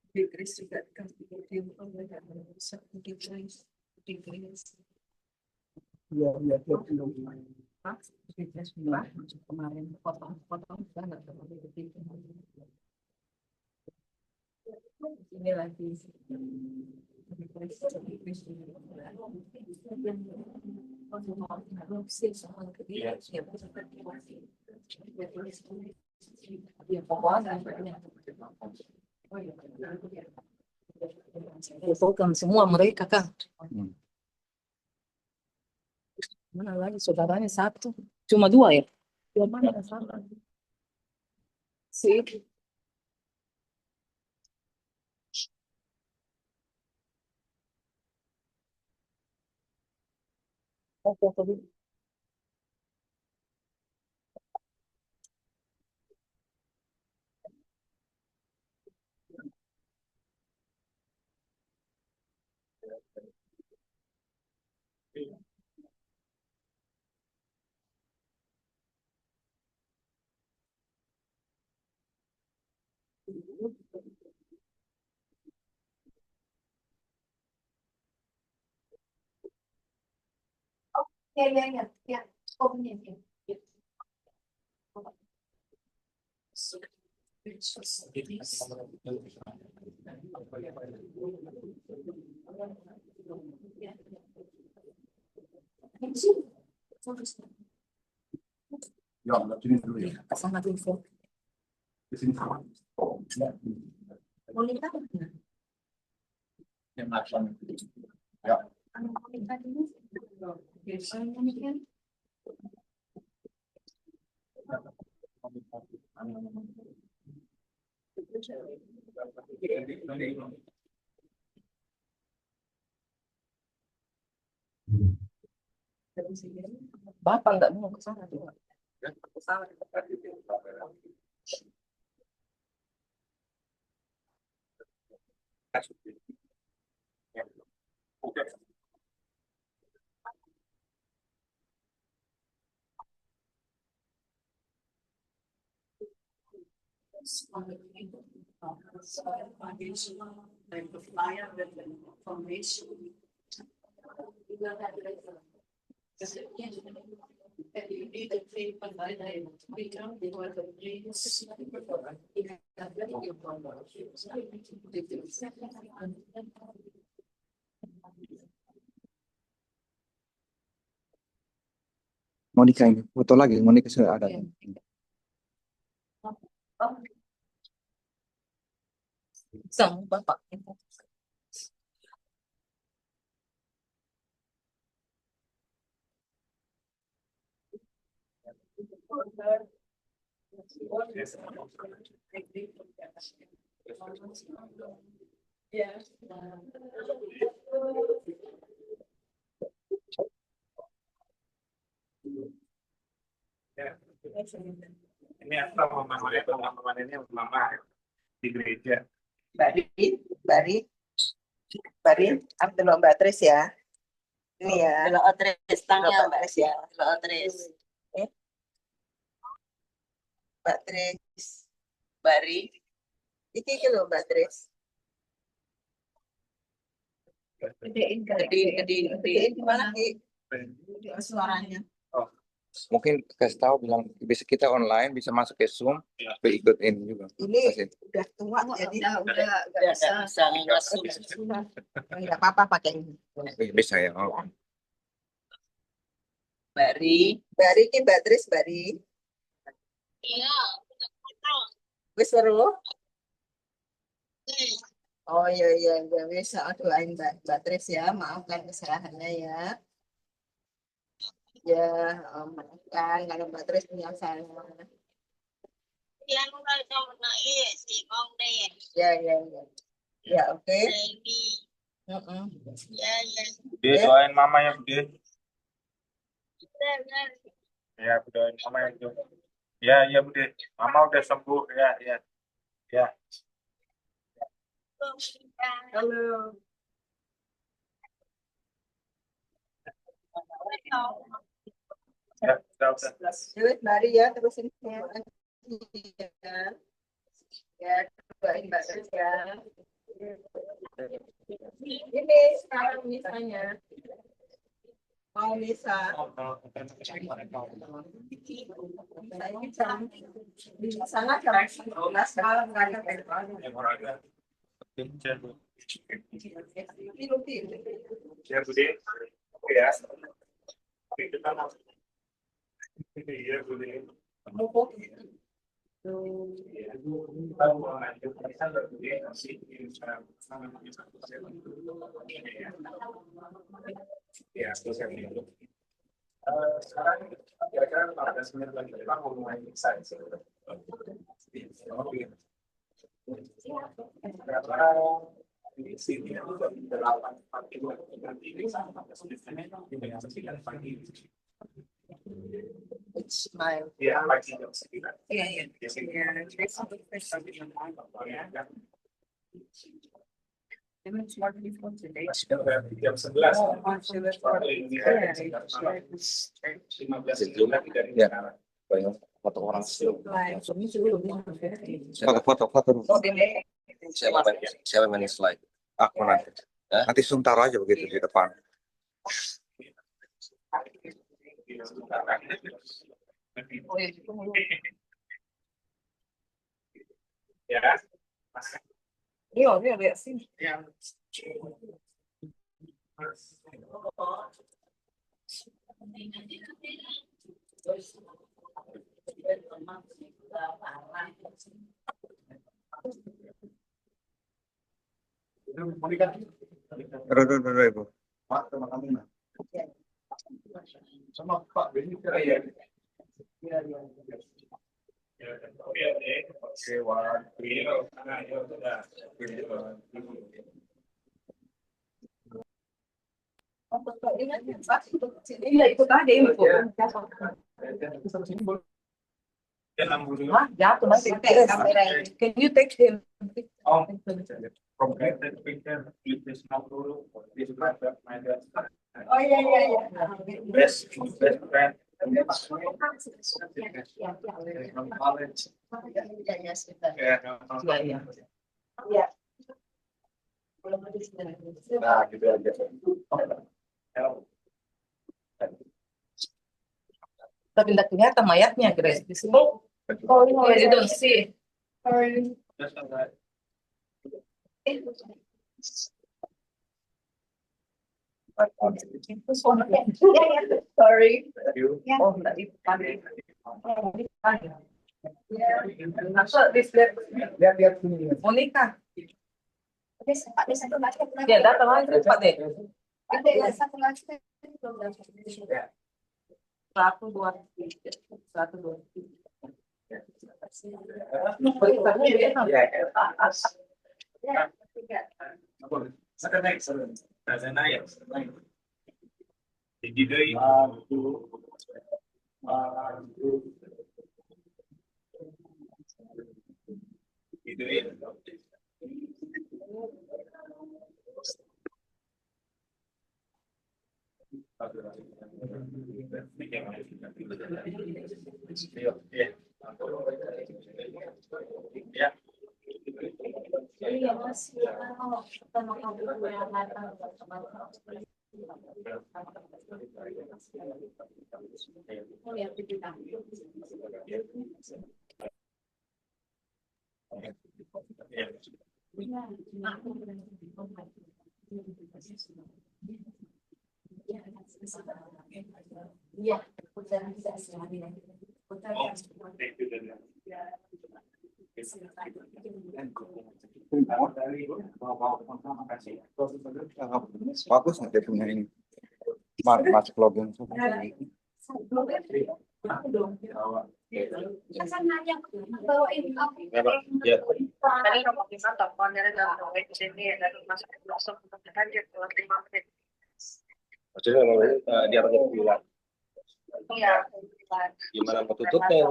Digris juga dikasih video nggak bisa digris. Iya belum. Digris dua kemarin potong sudah nggak terlalu gede. Ini lagi program semua mereka kan. Mana lagi saudaranya satu, cuma dua ya? Dua mana salah? Si ya. Oh, ini. Ya, sini dulu ya. Sama info. Di sini sama. Mau lihat apa? Yang action. Ya. Bapak nggak mau ke sana juga. Ke sana. Monica ini foto lagi, Monica sudah ada. Sang bapak. Ini apa mama ini mama di gereja. Bari, ambil Mbak Tris ya. Ini ya. Belok Tris, tangnya Mbak Tris ya. Belok Tris. Mbak Tris. Bari. Iki lho Mbak Tris. Gedein gimana Ki? Suaranya. Mungkin kasih tahu bilang bisa kita online, bisa masuk ke Zoom, tapi ikutin juga. Ini udah tua jadi Udah nggak bisa langsung. nggak apa-apa pakai ini. Bisa ya. Oh. Bari Ki Mbak Tris Bari. Iya. Wis seru. Oh iya wis doain Mbak Tris ya, maafkan kesalahannya ya. Ya, maafkan kalau Mbak Tris punya salah. Yang mulai sama naik si Mong deh. Ya. Ya, oke. Ya. Dia doain mama ya, Bude. Ya, doain mama ya, Ya, ya Bude. Mama udah sembuh ya, ya, ya. Halo. Ya, udah. Duit mari ya terusin ya. Ya, doain Mbak Tris ya. Ini sekarang misalnya mau misa. Di sana jam 11 malam nggak ada telepon. Tiru-tiru. Ya Bude. Oke ya. Kita mau. Iya Bude. Mumpuk. Ya, selesai dulu. Sekarang kira-kira 15 menit lagi kita mau mulai exercise. Di sini itu 8:45 pagi. It's my Ya, pagi jam 9. iya iya. Biasanya. Jam 11. Ya. Banyak foto orang. Foto. Siapa main slide? Aku nanti. Nanti Zoom taruh aja begitu di depan. Ya. Lihat sini. Ya. Dulu, Ibu. Pak, terima kasih. Sama Pak Beni. Iya. Iya, itu tadi info. Hah, jatuh nanti. Can you take him? Oh, completed picture with this dulu. This my dad. Oh iya iya iya. Best friend. College. Iya iya sebentar. Iya. Iya. Nah, gitu aja. Tapi tidak kelihatan mayatnya, Grace. Di sini. Oh Oh, you don't see. Sorry. Oh, tidak di depan. Masuk di slide. Lihat sini. Monica. Pak Desa satu lagi. Ya, datang aja Pak deh. Ada yang satu lagi. 1, 2, 3. 1, 2, 3. Ya. Iya mas, kalau kita mau oh ya kita. Iya, putar bisa sekali. Putar. Bagus nggak dia punya ini? Masuk login. Kan nanya bawain Ya. Tadi kalau kita telepon dari dalam ke sini dan masuk untuk lanjut 5 menit. Maksudnya namanya di atas bulan. Iya. Gimana mau tutupnya?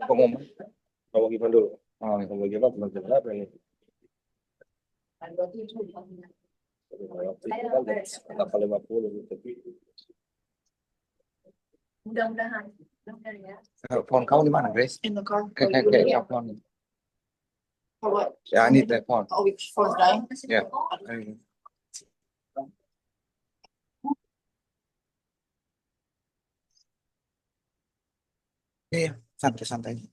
Pengumuman. Kamu gimana dulu? Oh, Kamu gimana? Belum jam berapa ini? Waktu itu kan 8.50 gitu. Mudah-mudahan ya. phone kamu di mana, Grace? In the car. Kayak telepon. For what? Ya, ini telepon. Oh, which phone's dying? Ya. Iya, santai-santai.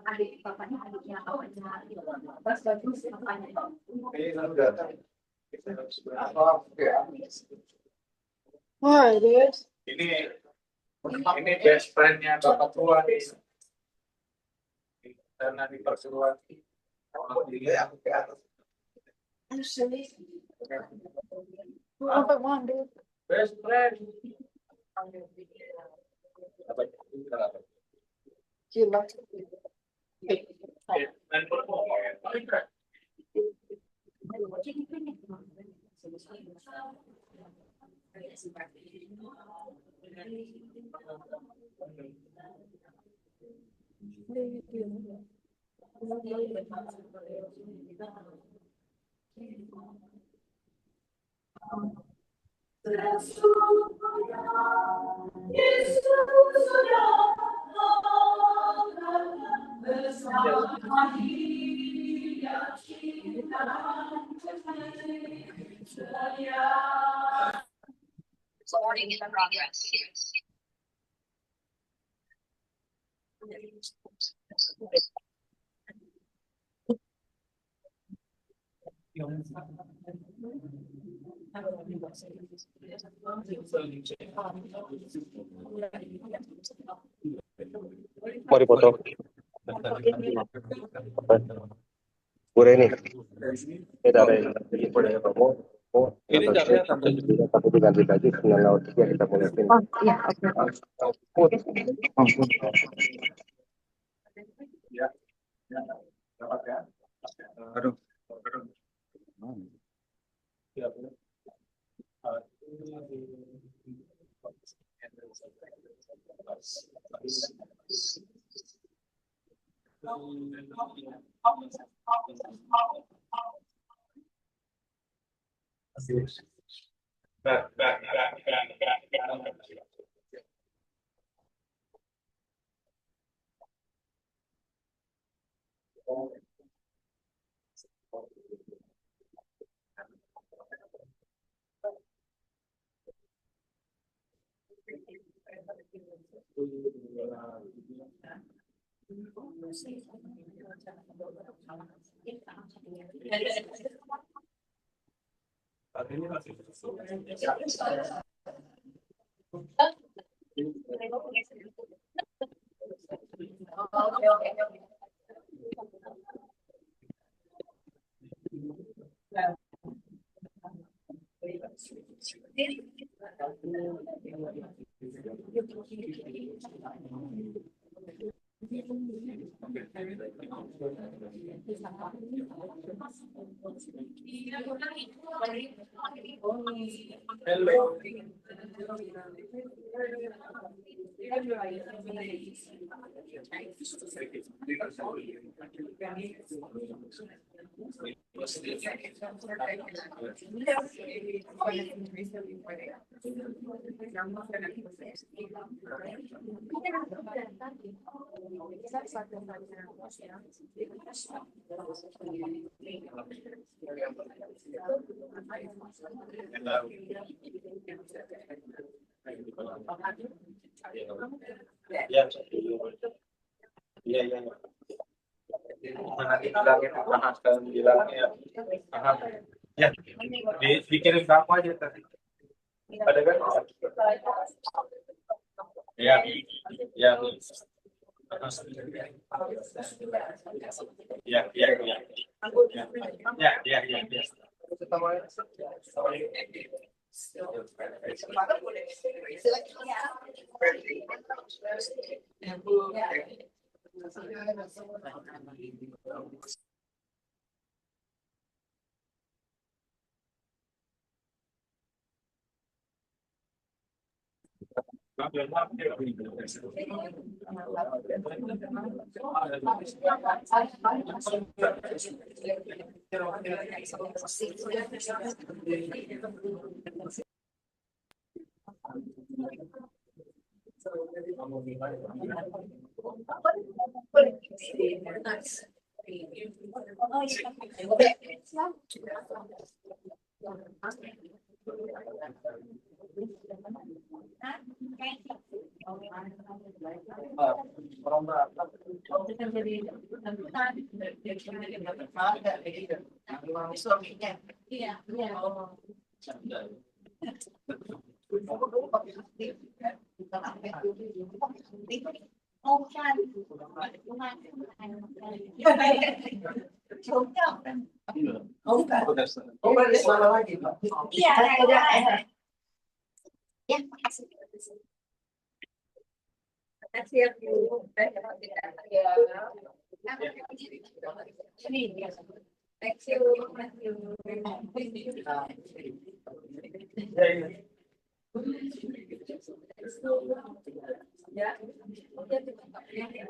Adik papanya adiknya papanya pas bagus papanya Why, dude? Ini best friendnya bapak tua nih. Karena di perseruan. Actually, apa one, dude? Best friend. Gila. Dan Recording in progress. Mau dipotong. Boleh nih. Kita ada yang boleh kamu. Ini caranya sampai tapi diganti lagi karena laut tiga kita mulai ini. Oh, iya, oke. ya, dapat ya. Aduh. Ya, benar. Iya, iya. Nanti bilangin sekalian bilangnya ya. Ya, dikirim ke aku aja tadi. Ada kan? Ya, ya. Ya, ya, ya. Ya, ya, ya, ya. Suaminya. Iya, iya. Oh, kan. Oh, bukan. Oh, berarti mana lagi, Pak? Iya, ada. Ya, makasih. Siap dulu. Ya. Ini. Thank you. Ya, ya.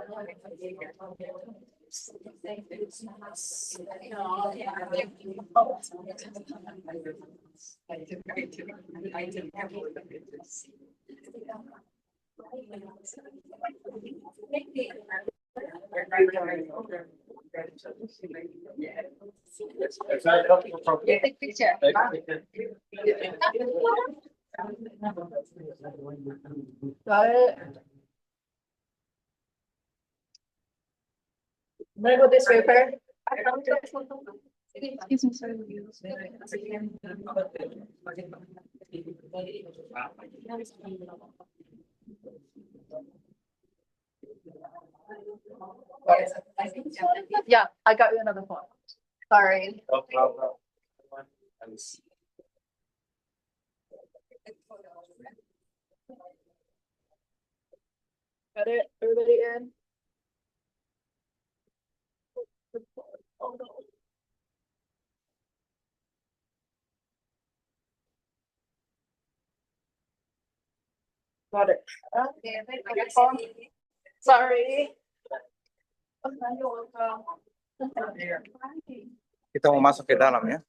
Ya. Take picture. May I go this way, Per? Excuse me, sir. Yeah, I got you another phone. Sorry. No problem. Got it? Everybody in? Got it. Sorry. Kita mau masuk ke dalam ya.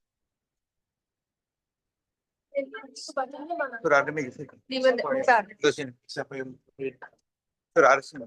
Sudah ada meja sini. Di mana? Bukan. Terus sini. Siapa yang sudah ada sini.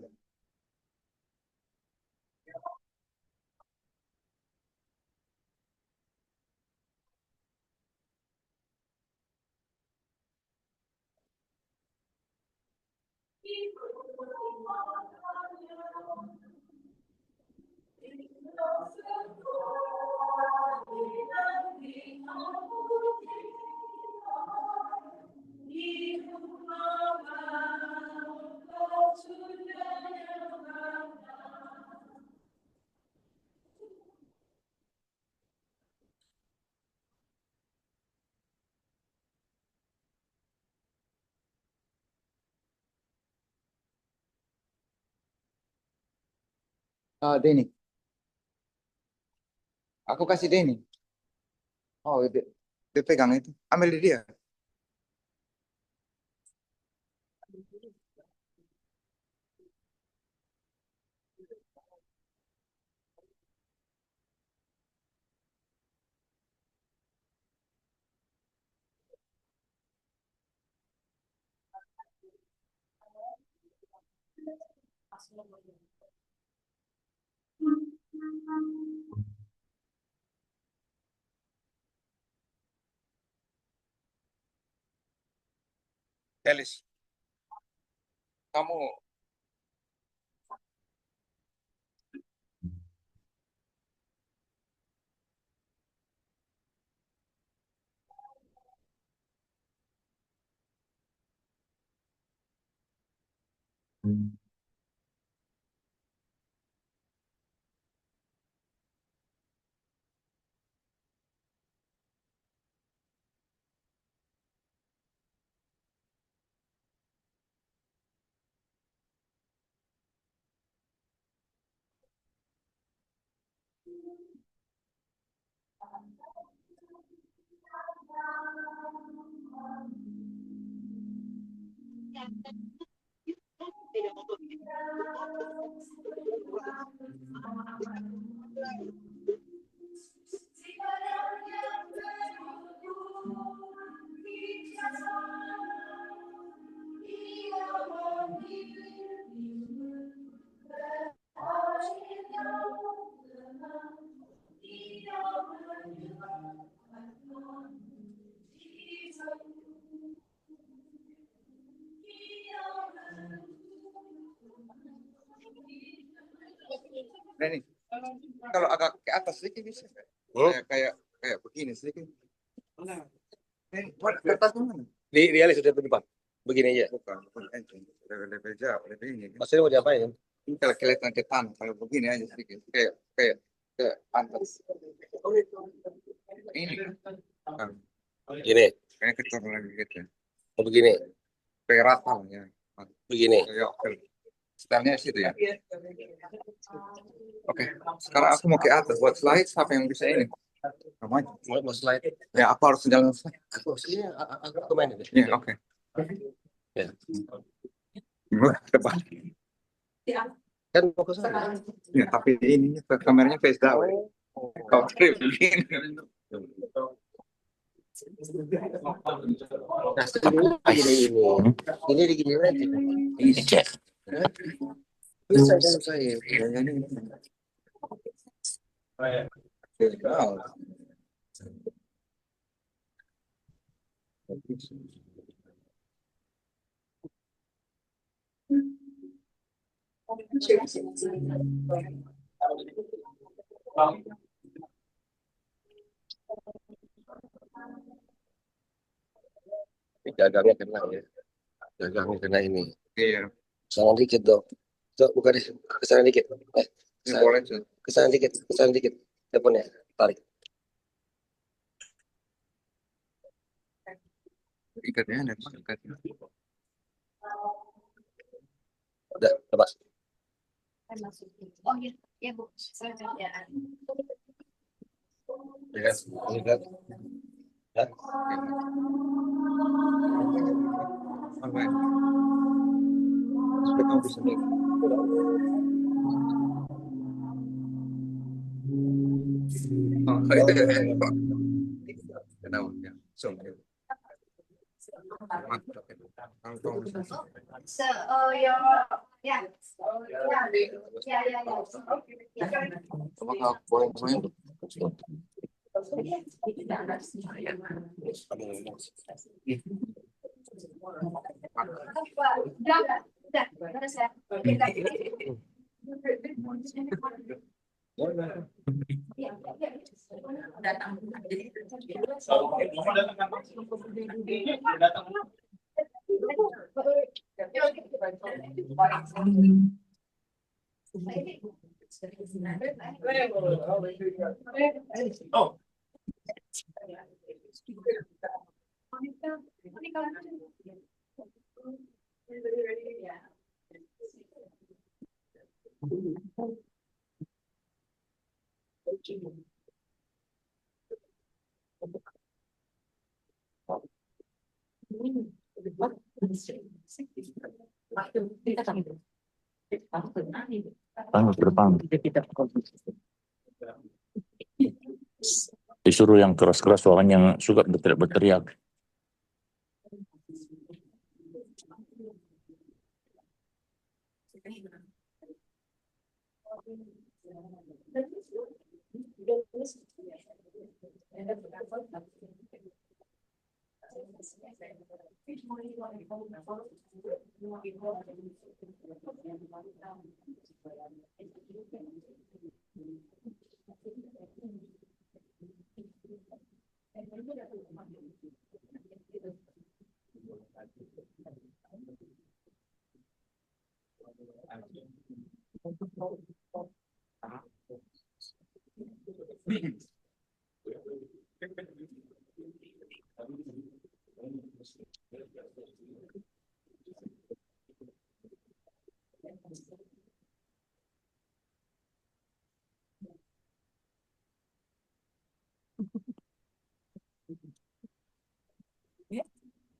Denny. Aku kasih Denny. Oh, dia pegang itu. Ambil di dia. Elis, kamu Nah, nih, kalau agak ke atas sedikit bisa nggak? Kayak begini sedikit. Ini kertas mana? Di alis sudah depan. Begini aja. Bukan lebih jauh, lebih ini. Maksudnya mau diapain? Ini kalau kelihatan ke tanah, kalau begini aja sedikit, kayak ke atas. Ini, Gini. kayak ketor lagi gitu. Oh, begini. Kayak rata ya. Begini. Ya, oke. Stylenya situ ya. Oke, sekarang aku mau ke atas buat slide. Siapa yang bisa ini? Namanya? Mau slide. Ya, aku harus jalan slide. Aku main ini. Ya, oke. Ya. Wah, tebal. Kan mau ke sana. Ya, tapi ini kameranya face down. Kalau trip begini. Nah, ini. Ini digini aja. Ini cek. Bisa kan saya. Gagangnya kena ya. Gagangnya kena ini. Iya, Sana dikit dong. Coba buka deh. Kesana dikit. ini boleh tuh. Kesana dikit. Kesana dikit. Teleponnya. Tarik. Ikatnya ada ikatnya. Udah, lepas. Oh iya, ya Bu, saya kerjaan. Ya kan? Ini kan. Ya. Alright. Supaya kamu bisa lihat. Oh, itu ya. Kenapa? Ya. Zoom. Ya. Mantap. Langsung. So, your, yeah, yeah. Apakah boleh main? Udah, saya. Datang. Oh. Tanggung ke depan. Disuruh yang keras-keras, orang yang suka berteriak-berteriak.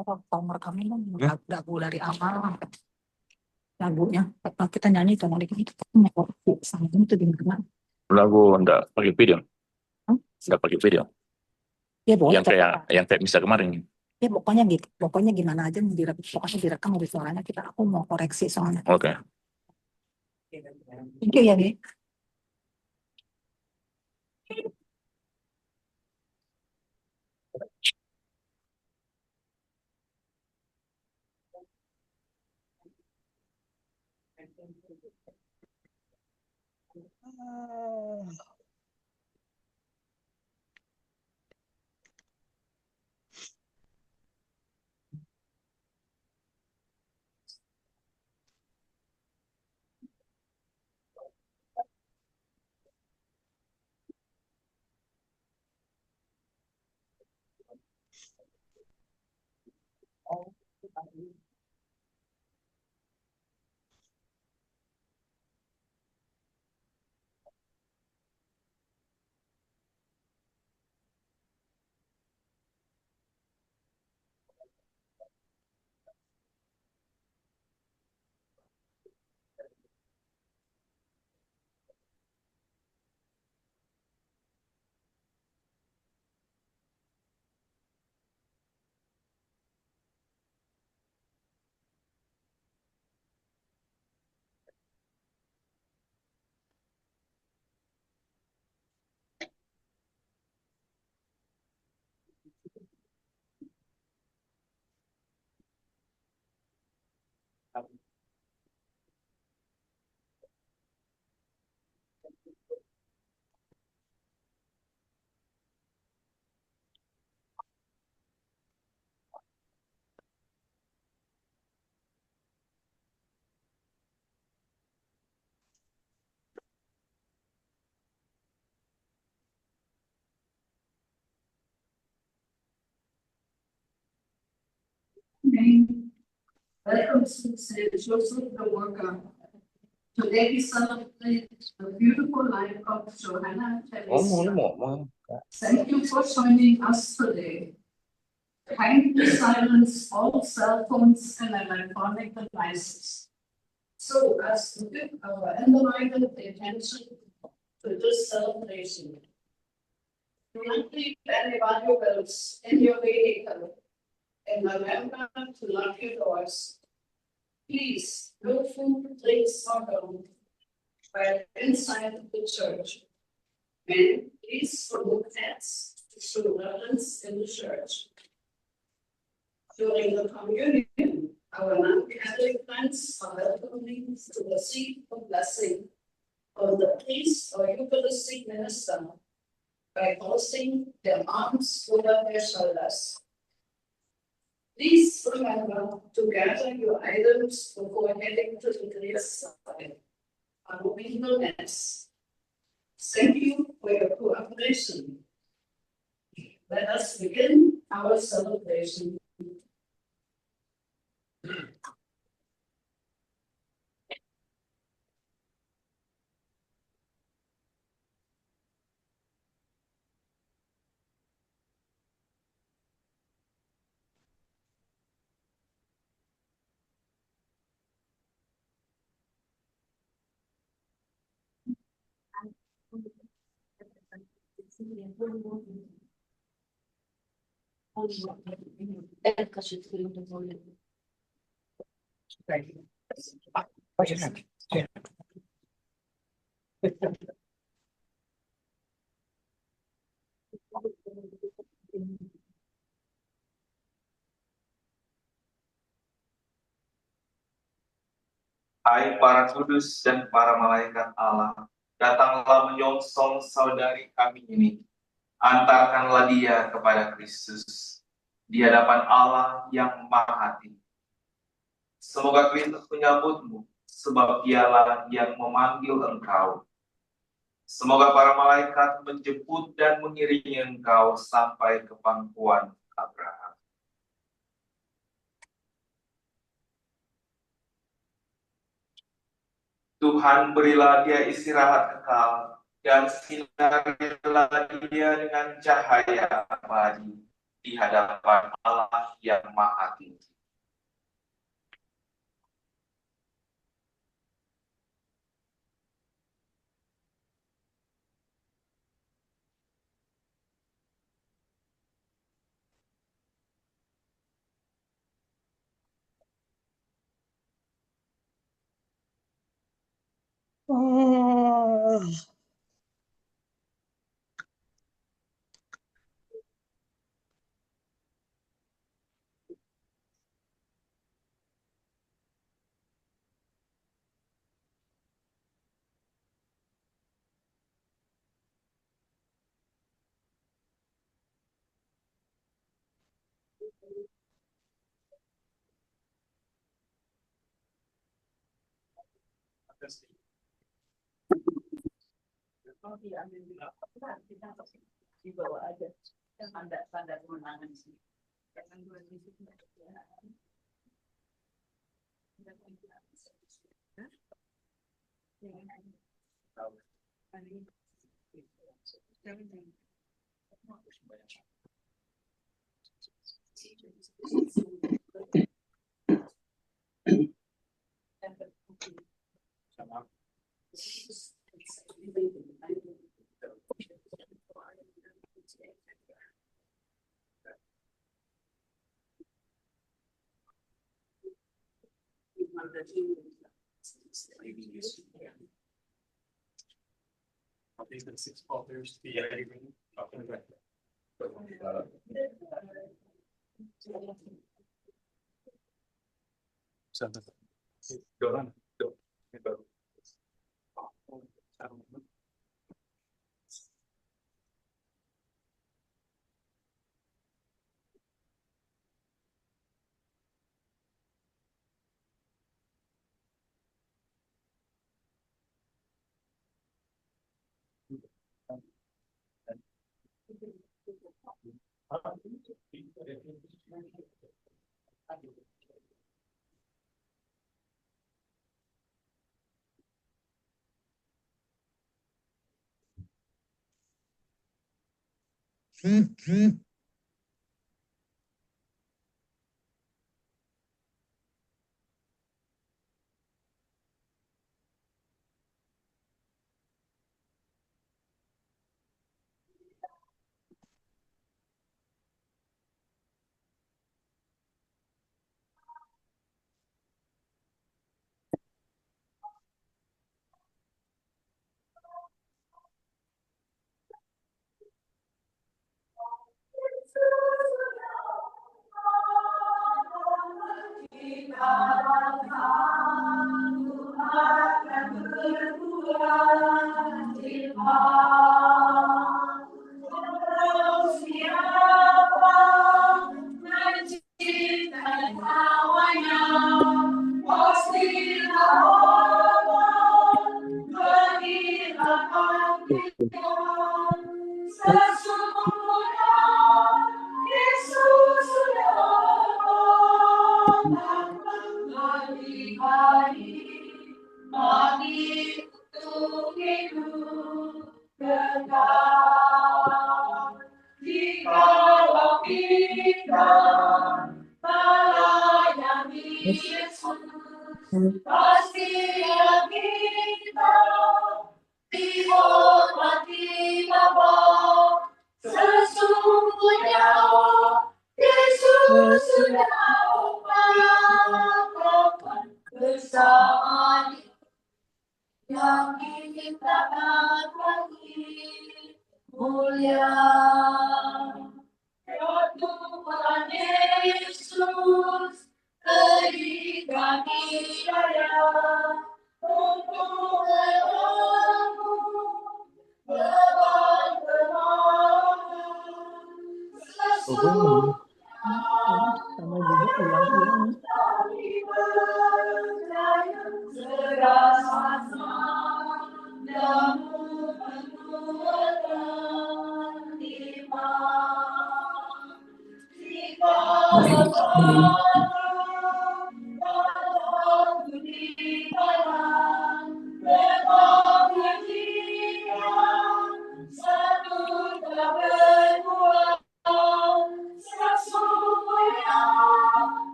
Kalau merekamnya kan lagu dari awal lagunya kita nyanyi itu lagi itu mau sama itu di mana? Lagu enggak pakai video. Enggak pakai video. Ya boleh. Yang kayak bisa kemarin. Ya pokoknya gimana aja pokoknya direkam dari suaranya aku mau koreksi soalnya. Oke. Thank you ya nih. Welcome to St. Joseph the Worker. Today we celebrate the beautiful life of Johanna Teresa. Thank you for joining us today. Kindly silence all cell phones and electronic devices, so as to give our undivided attention to this celebration. Do not leave any valuables in your vehicle, and remember to lock your doors. Please, no food, drinks, or gum while inside the church. And please remove pets to show reverence in the church. During the communion, our non-Catholic friends are welcoming to the seat of blessing of the priest or Eucharistic minister by crossing their arms over their shoulders. Please remember to gather your items before heading to the graveside. Our window Mass. Thank you for your cooperation. Let us begin our celebration. Hai para kudus dan para malaikat Allah, datanglah menyongsong saudari kami ini. Antarkanlah dia kepada Kristus di hadapan Allah yang Maha Tinggi. Semoga Kristus menyambutmu sebab dialah yang memanggil engkau. Semoga para malaikat menjemput dan mengiringi engkau sampai ke pangkuan Abraham. Tuhan, berilah dia istirahat kekal, dan sinarilah dia dengan cahaya abadi di hadapan Allah yang Maha Tinggi. Oh, diambil dulu. Kita dibawa aja. Tanda kemenangan di sini. Jangan dua di situ. These are the 6 authors, the agreement. Sama juga ulang-ulang.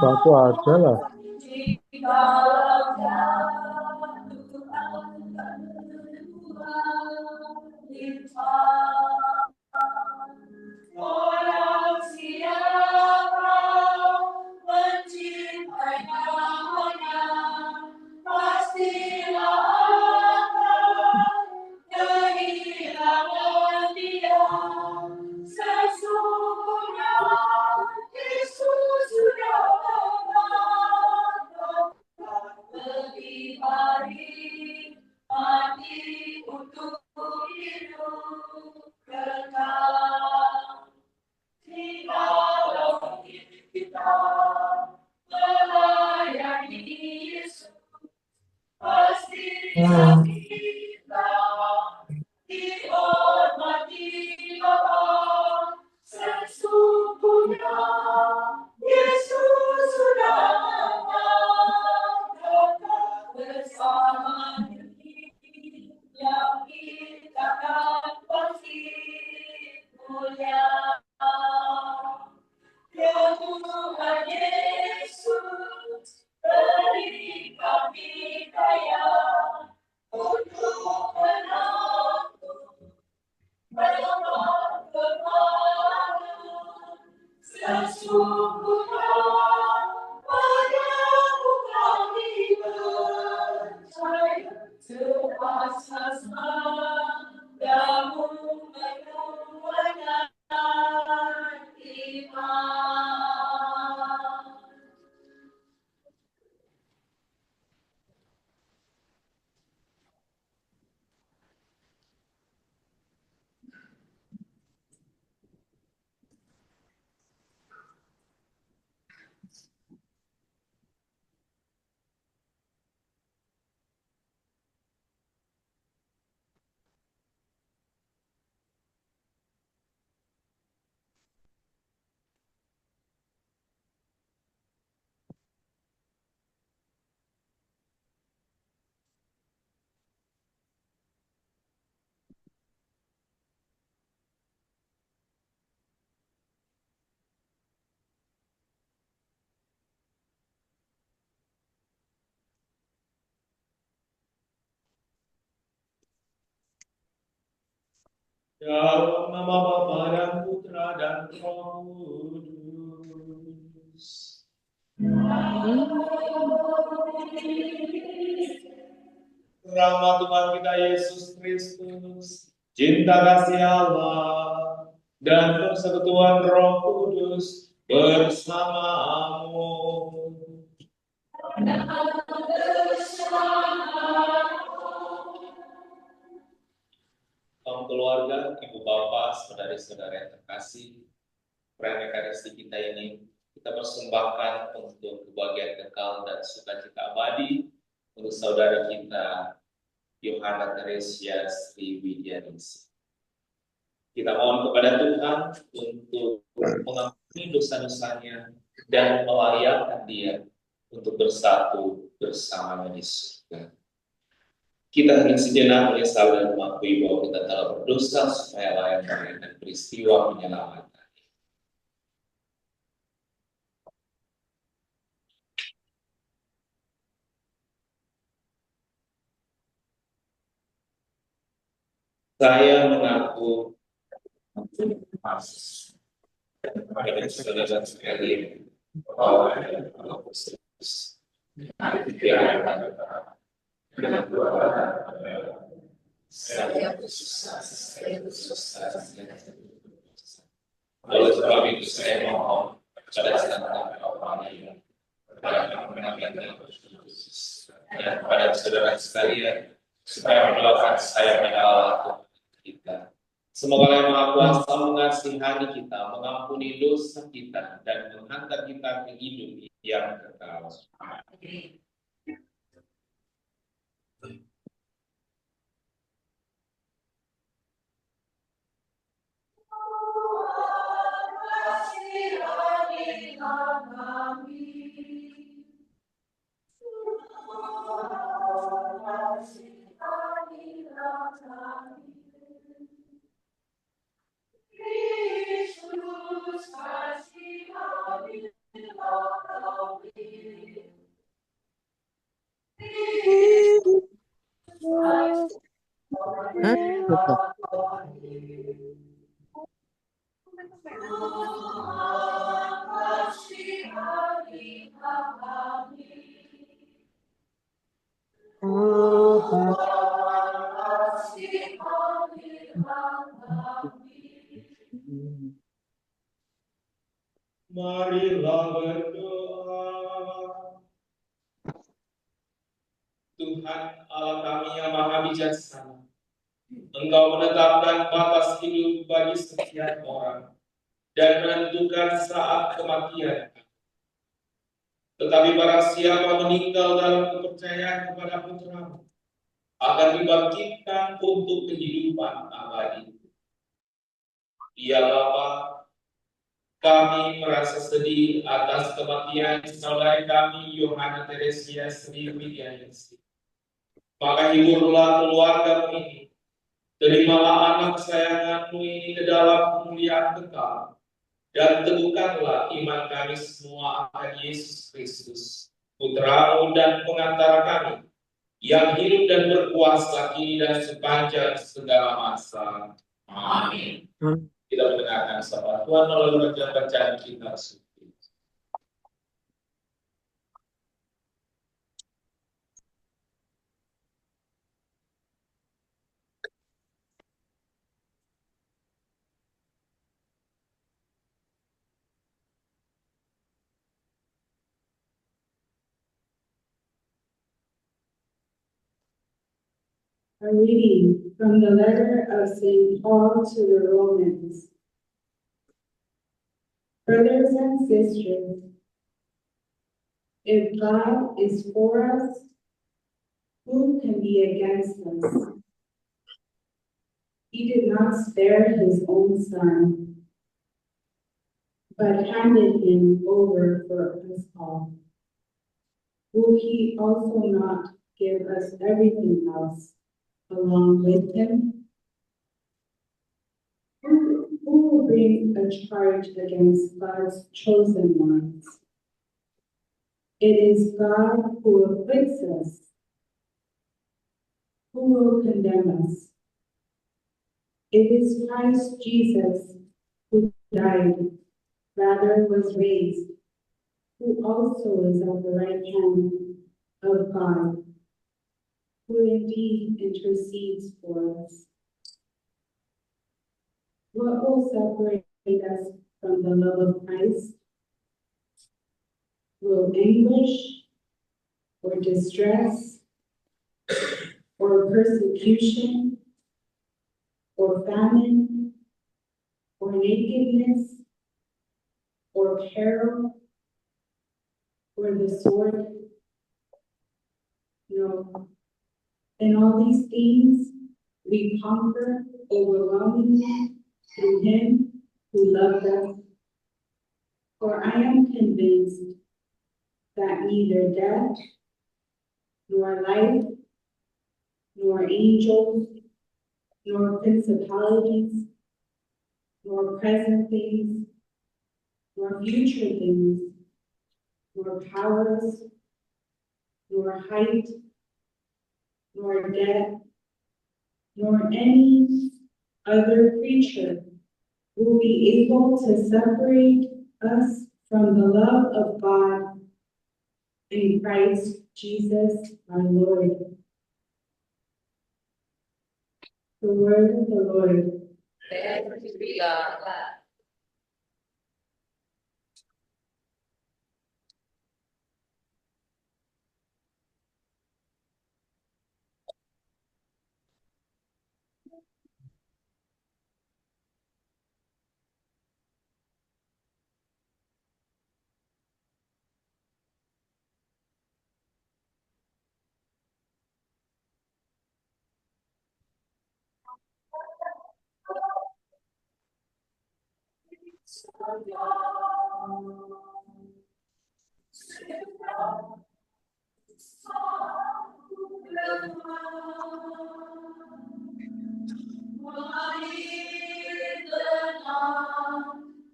Satu aja lah. Orang siapa mencintai namanya, pastilah akan kehilangan dia. Sesungguhnya Yesus sudah mengatakan lebih baik mati untuk hidup kekal. Jikalau kita melayani Yesus, pasti kita dihormati Bapa. Sesungguhnya Yesus sudah mengatakan bersama diri yang kita akan pasti mulia. Ya Tuhan Yesus, beri kami daya untuk menampung dalam kebenaran. Sesungguhnya padamu kami percaya, kuasa damu menuaikan iman. Dalam nama Bapa dan Putra dan Roh Kudus. Rahmat Tuhan kita Yesus Kristus, cinta kasih Allah, dan persekutuan Roh Kudus bersamamu. Kaum keluarga, ibu bapak, saudara-saudara yang terkasih, perayaan Ekaristi kita ini kita persembahkan untuk kebahagiaan kekal dan sukacita abadi untuk saudara kita Yohana Teresia Sri Widianingsih. Kita mohon kepada Tuhan untuk mengampuni dosa-dosanya dan melayakkan dia untuk bersatu bersama di surga. Kita hendak sejenak menyesal dan mengakui bahwa kita telah berdosa supaya layak merayakan peristiwa penyelamatan. Saya mengaku kepada saudara sekalian bahwa oleh sebab itu saya mohon kepada kepada saudara sekalian supaya melakukan saya menyalahkan kita. Semoga Yang Maha Kuasa mengasihani kita, mengampuni dosa kita, dan menghantar kita ke hidup yang kekal. Marilah berdoa. Tuhan Allah kami yang maha bijaksana, Engkau menetapkan batas hidup bagi setiap orang dan menentukan saat kematian. Tetapi barang siapa meninggal dalam kepercayaan kepada Putra-Mu, akan dibangkitkan untuk kehidupan abadi. Ya Bapa, kami merasa sedih atas kematian saudara kami Yohana Teresia Sri Widianesti. Maka hiburlah keluarga ini, terimalah anak kesayangan-Mu ini ke dalam kemuliaan kekal, dan teguhkanlah iman kami semua akan Yesus Kristus, Putra-Mu dan pengantara kami, yang hidup dan berkuasa kini dan sepanjang segala masa. Amin. Kita mendengarkan sabda Tuhan melalui bacaan kita. A reading from the letter of St. Paul to the Romans. Brothers and sisters, if God is for us, who can be against us? He did not spare his own son, but handed him over for us all. Will he also not give us everything else along with him? Who will bring a charge against God's chosen ones? It is God who acquits us. Who will condemn us? It is Christ Jesus who died, rather was raised, who also is at the right hand of God, who indeed intercedes for us. What will separate us from the love of Christ? Will anguish, or distress, or persecution, or famine, or nakedness, or peril, or the sword? No. In all these things, we conquer overwhelmingly through him who loved us. For I am convinced that neither death, nor life, nor angels, nor principalities, nor present things, nor future things, nor powers, nor height, nor depth, nor any other creature will be able to separate us from the love of God in Christ Jesus our Lord. The word of the Lord. Thanks be God.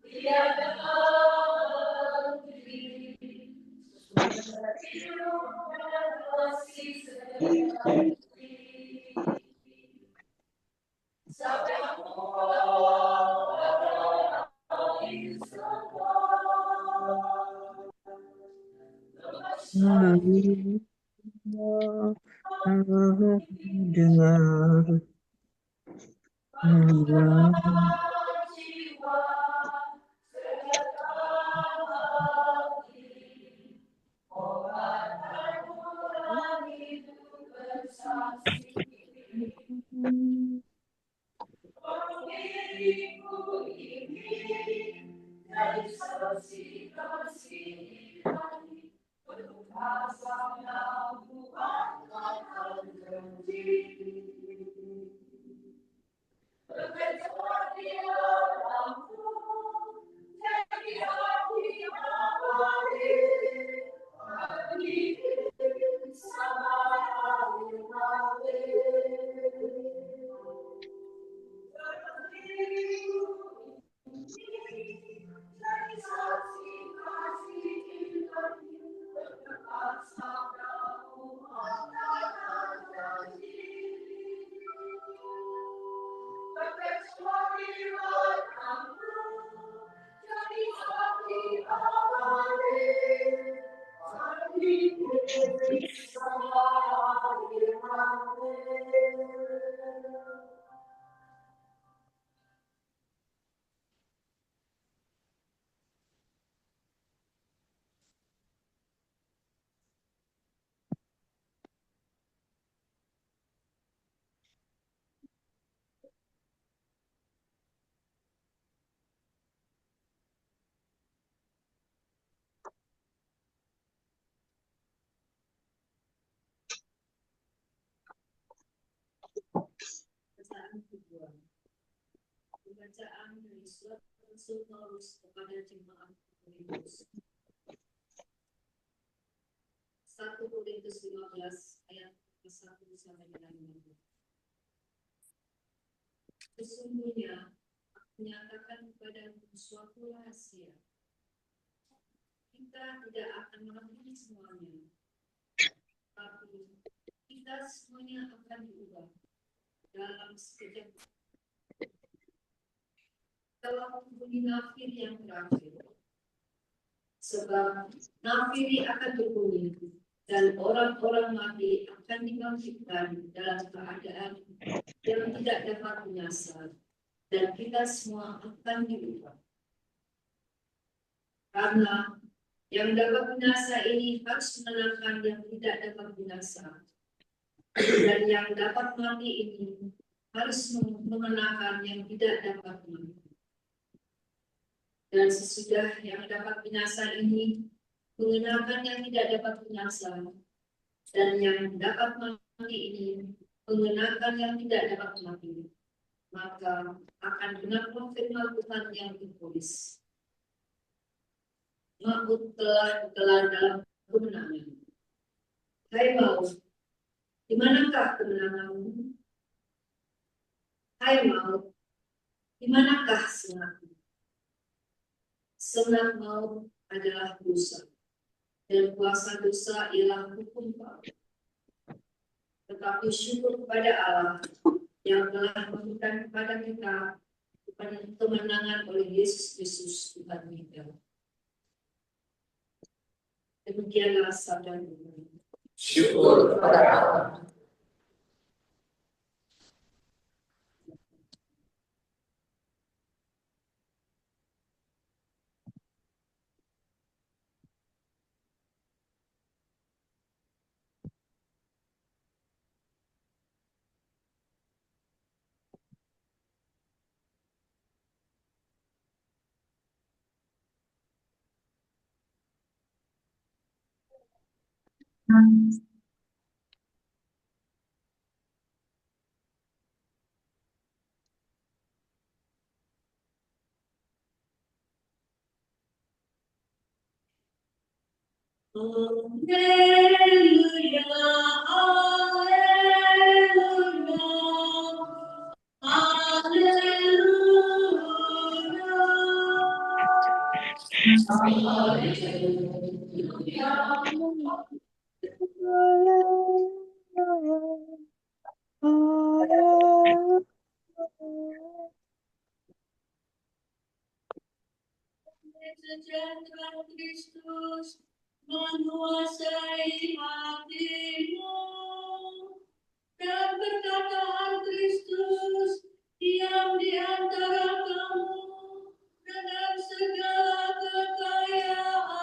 Yeah. dengar Bacaan kedua. Pembacaan dari surat Rasul Paulus kepada jemaat Korintus. 1 Korintus 15 ayat 1 sampai dengan 5. Sesungguhnya aku menyatakan kepadamu suatu rahasia. Kita tidak akan mengerti semuanya, tapi kita semuanya akan diubah dalam sekejap. Telah bunyi nafir yang terakhir. Sebab nafiri akan berbunyi dan orang-orang mati akan dibangkitkan dalam keadaan yang tidak dapat menyasar, dan kita semua akan diubah. Karena yang dapat binasa ini harus menenangkan yang tidak dapat binasa, dan yang dapat mati ini harus menenangkan yang tidak dapat mati. Dan sesudah yang dapat binasa ini mengenalkan yang tidak dapat binasa, dan yang dapat mati ini mengenalkan yang tidak dapat mati, maka akan benar firman Tuhan yang ditulis. Maut telah dalam kemenangan. Hai maut, di manakah kemenanganmu? Hai maut, di manakah sengatmu? Sengat maut adalah dosa, dan kuasa dosa ialah hukum Taurat. Tetapi syukur kepada Allah yang telah memberikan kepada kita kemenangan oleh Yesus Kristus Tuhan kita. Demikianlah sabda Tuhan. Syukur kepada Allah. Alleluia, alleluia, Sejahtera Kristus menguasai hatimu, dan perkataan Kristus diam di antara kamu dengan segala kekayaannya.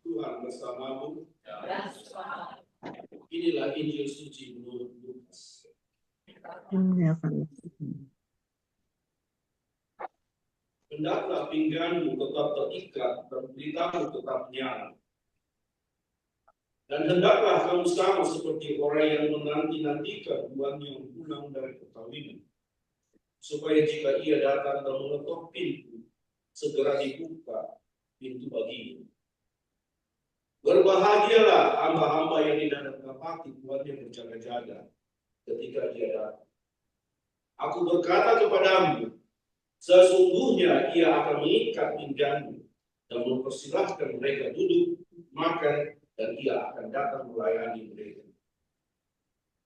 Tuhan bersamamu. Inilah Injil suci menurut Lukas. Hendaklah pingganmu tetap terikat dan pelitamu tetap nyala. Dan hendaklah kamu sama seperti orang yang menanti-nantikan tuannya pulang dari perkawinan, supaya jika ia datang dan mengetok pintu, segera dibuka pintu baginya. Berbahagialah hamba-hamba yang tidak dapati tuannya berjaga-jaga ketika dia datang. Aku berkata kepadamu, sesungguhnya ia akan mengikat pingganmu dan mempersilahkan mereka duduk, makan, dan ia akan datang melayani mereka.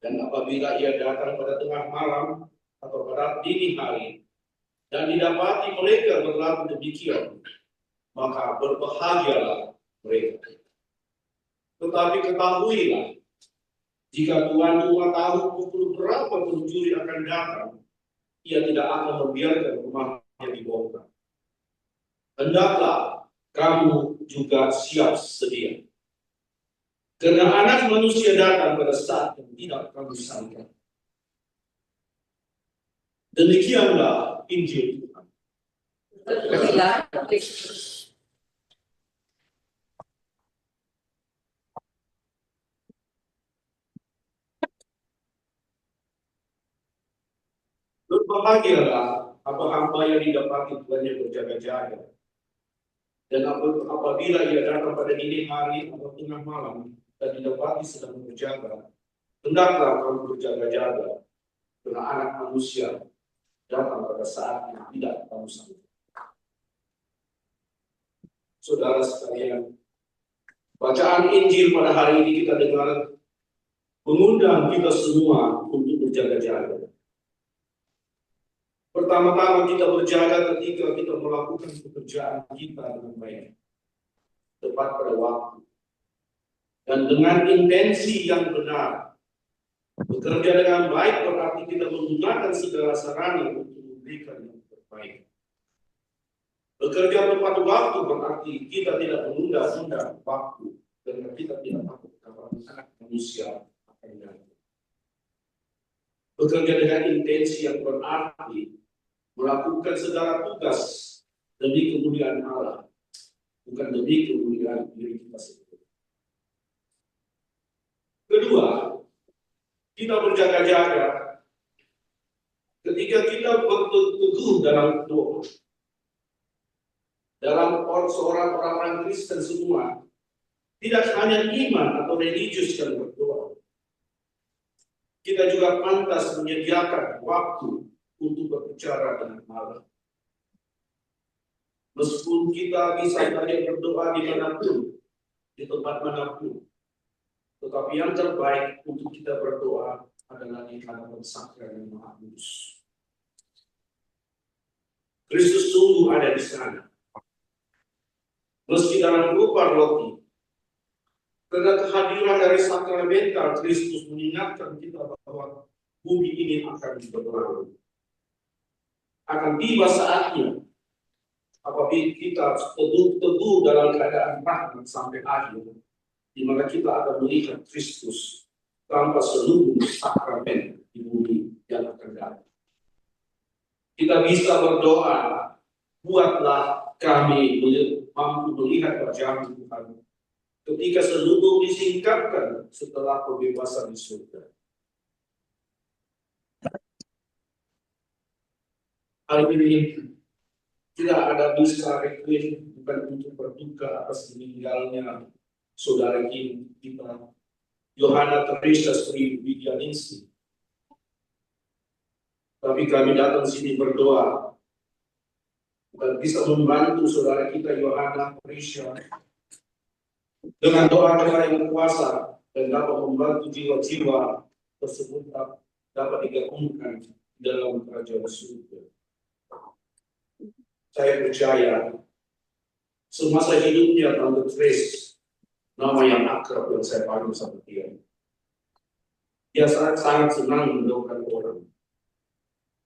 Dan apabila ia datang pada tengah malam atau pada dini hari, dan didapati mereka berlaku demikian, maka berbahagialah mereka. Tetapi ketahuilah, jika tuan rumah tahu pukul berapa pencuri akan datang, ia tidak akan membiarkan rumahnya dibongkar. Hendaklah kamu juga siap sedia, karena Anak Manusia datang pada saat yang tidak kamu sangka. Demikianlah Injil Tuhan. Berbahagialah hamba-hamba yang didapati Tuhannya berjaga-jaga. Dan apabila ia datang pada dini hari atau tengah malam dan didapati sedang berjaga, hendaklah kamu berjaga-jaga, karena Anak Manusia datang pada saat yang tidak kamu sangka. Saudara sekalian, bacaan Injil pada hari ini kita dengar mengundang kita semua untuk berjaga-jaga. Pertama-tama kita berjaga ketika kita melakukan pekerjaan kita dengan baik, tepat pada waktu, dan dengan intensi yang benar. Bekerja dengan baik berarti kita menggunakan segala sarana untuk memberikan yang terbaik. Bekerja tepat waktu berarti kita tidak menunda-nunda waktu, karena kita tidak takut kapan Anak Manusia akan datang. Bekerja dengan intensi yang berarti melakukan segala tugas demi kemuliaan Allah, bukan demi kemuliaan diri kita sendiri. Kedua, kita berjaga-jaga ketika kita berteguh dalam doa. Dalam seorang orang Kristen semua, tidak hanya iman atau religius yang berdoa. Kita juga pantas menyediakan waktu untuk berbicara dengan Allah. Meskipun kita bisa saja berdoa dimanapun, di tempat manapun, tetapi yang terbaik untuk kita berdoa adalah di hadapan Sang Yang Maha Kudus. Kristus sungguh ada di sana, meski dalam rupa roti. Karena kehadiran dari sakramental Kristus mengingatkan kita bahwa bumi ini akan berlalu. Akan tiba saatnya apabila kita teguh dalam keadaan rahmat sampai akhir, di mana kita akan melihat Kristus tanpa seluruh sakramen di bumi yang akan datang. Kita bisa berdoa, buatlah kami mampu melihat wajah Tuhan ketika seluruh disingkapkan setelah pembebasan di surga. Hari ini Tidak ada bisa requiem bukan untuk berduka atas meninggalnya saudara kita Yohana Teresa Sri Widyaningsih. Tapi kami datang sini berdoa dan bisa membantu saudara kita Yohana Teresa dengan doa-doa yang kuasa dan dapat membantu jiwa-jiwa tersebut dapat digabungkan dalam kerajaan surga. Saya percaya semasa hidupnya Tante Trace, nama yang akrab yang saya panggil sama dia. Dia sangat senang mendoakan orang.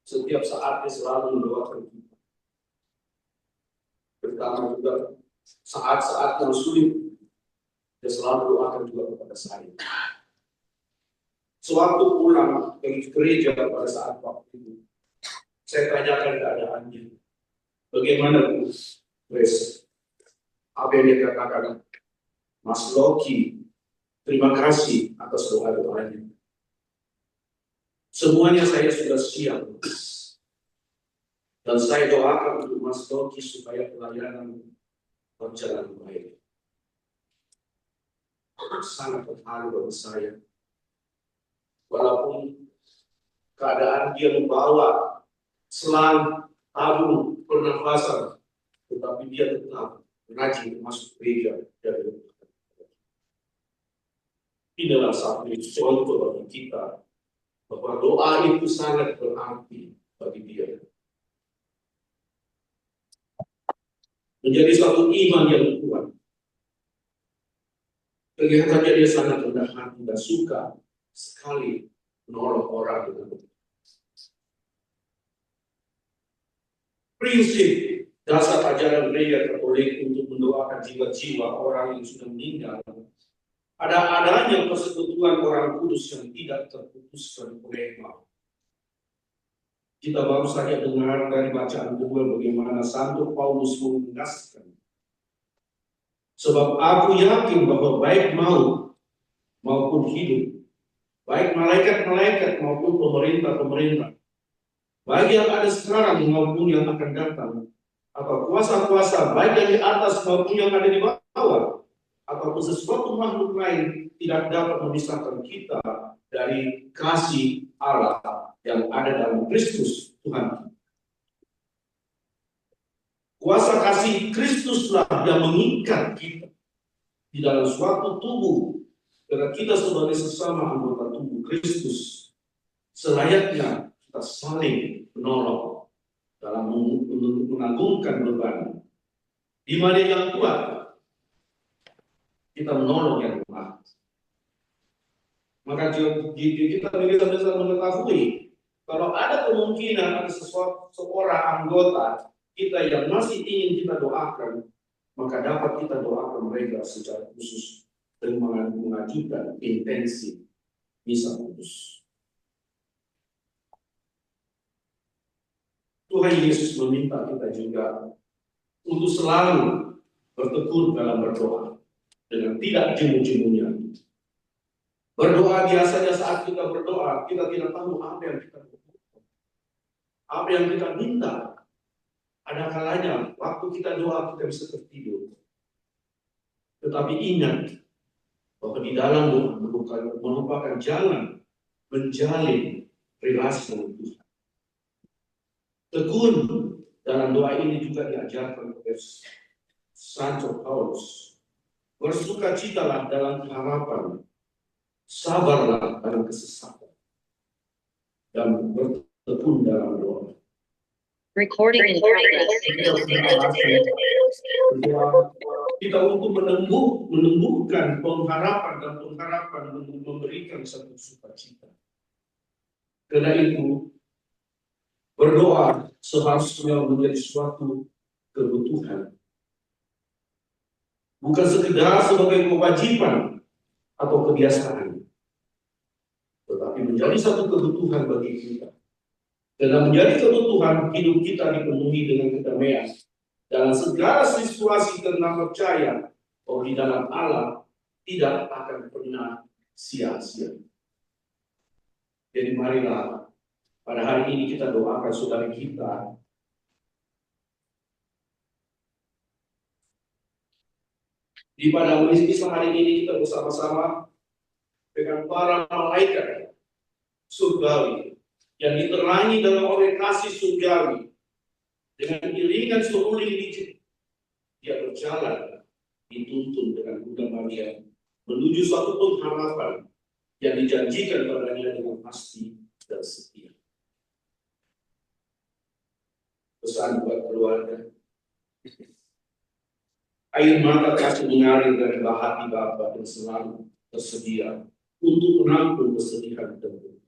Setiap saat dia selalu mendoakan kita. Pertama juga saat-saat yang sulit, dia selalu doakan juga kepada saya. Sewaktu pulang ke gereja pada saat waktu itu, saya tanyakan keadaannya. Bagaimana Bu Grace? Apa yang dia katakan? Mas Loki, terima kasih atas doa-doanya. Semuanya saya sudah siap. Dan saya doakan untuk Mas Loki supaya pelayanan berjalan baik. Sangat terharu bagi saya. Walaupun keadaan dia membawa selang, tabung, pernafasan, tetapi dia tetap rajin masuk gereja dan inilah satu contoh bagi kita bahwa doa itu sangat berarti bagi dia. Menjadi satu iman yang kuat. Kelihatannya dia sangat rendah hati dan suka sekali menolong orang dengan prinsip dasar ajaran gereja Katolik untuk mendoakan jiwa-jiwa orang yang sudah meninggal. Ada adanya persekutuan orang kudus yang tidak terputuskan oleh maut. Kita baru saja dengar dari bacaan kedua bagaimana Santo Paulus menegaskan. Sebab aku yakin bahwa baik maut maupun hidup, baik malaikat-malaikat maupun pemerintah-pemerintah, baik yang ada sekarang maupun yang akan datang, atau kuasa-kuasa baik yang di atas maupun yang ada di bawah, ataupun sesuatu makhluk lain tidak dapat memisahkan kita dari kasih Allah yang ada dalam Kristus Tuhan. Kuasa kasih Kristuslah yang mengikat kita di dalam suatu tubuh, karena kita sebagai sesama anggota tubuh Kristus selayaknya kita saling menolong dalam menanggungkan beban. Di mana yang kuat, kita menolong yang lemah. Maka kita bisa mengetahui kalau ada kemungkinan ada seorang anggota kita yang masih ingin kita doakan, maka dapat kita doakan mereka secara khusus dengan mengajukan intensi misa kudus. Tuhan Yesus meminta kita juga untuk selalu bertekun dalam berdoa dengan tidak jemu-jemunya. Berdoa biasanya saat kita berdoa, kita tidak tahu apa yang kita butuhkan, apa yang kita minta. Ada kalanya waktu kita doa kita bisa tertidur. Tetapi ingat bahwa di dalam doa merupakan jalan menjalin relasi dengan Tuhan. Tekun dalam doa ini juga diajarkan oleh Santo Paulus. Bersukacitalah dalam harapan, sabarlah dalam kesesakan, dan bertekun dalam doa. Recording in progress. Kita untuk menumbuhkan pengharapan dan pengharapan untuk memberikan satu sukacita. Karena itu berdoa seharusnya menjadi suatu kebutuhan, bukan sekedar sebagai kewajiban atau kebiasaan, tetapi menjadi satu kebutuhan bagi kita. Dan menjadi kebutuhan hidup kita dipenuhi dengan kedamaian dalam segala situasi, karena percaya bahwa di dalam Allah tidak akan pernah sia-sia. Jadi marilah pada hari ini kita doakan saudara kita Di pada majelis hari ini kita bersama-sama dengan para malaikat surgawi yang diterangi dalam orientasi surgawi dengan iringan seruling digit. Dia berjalan dituntun dengan Bunda Maria menuju suatu pengharapan yang dijanjikan padanya dengan pasti dan setia. Pesan buat keluarga. Air mata kasih mengalir dari hati Bapa dan selalu tersedia untuk menampung kesedihan dan duka.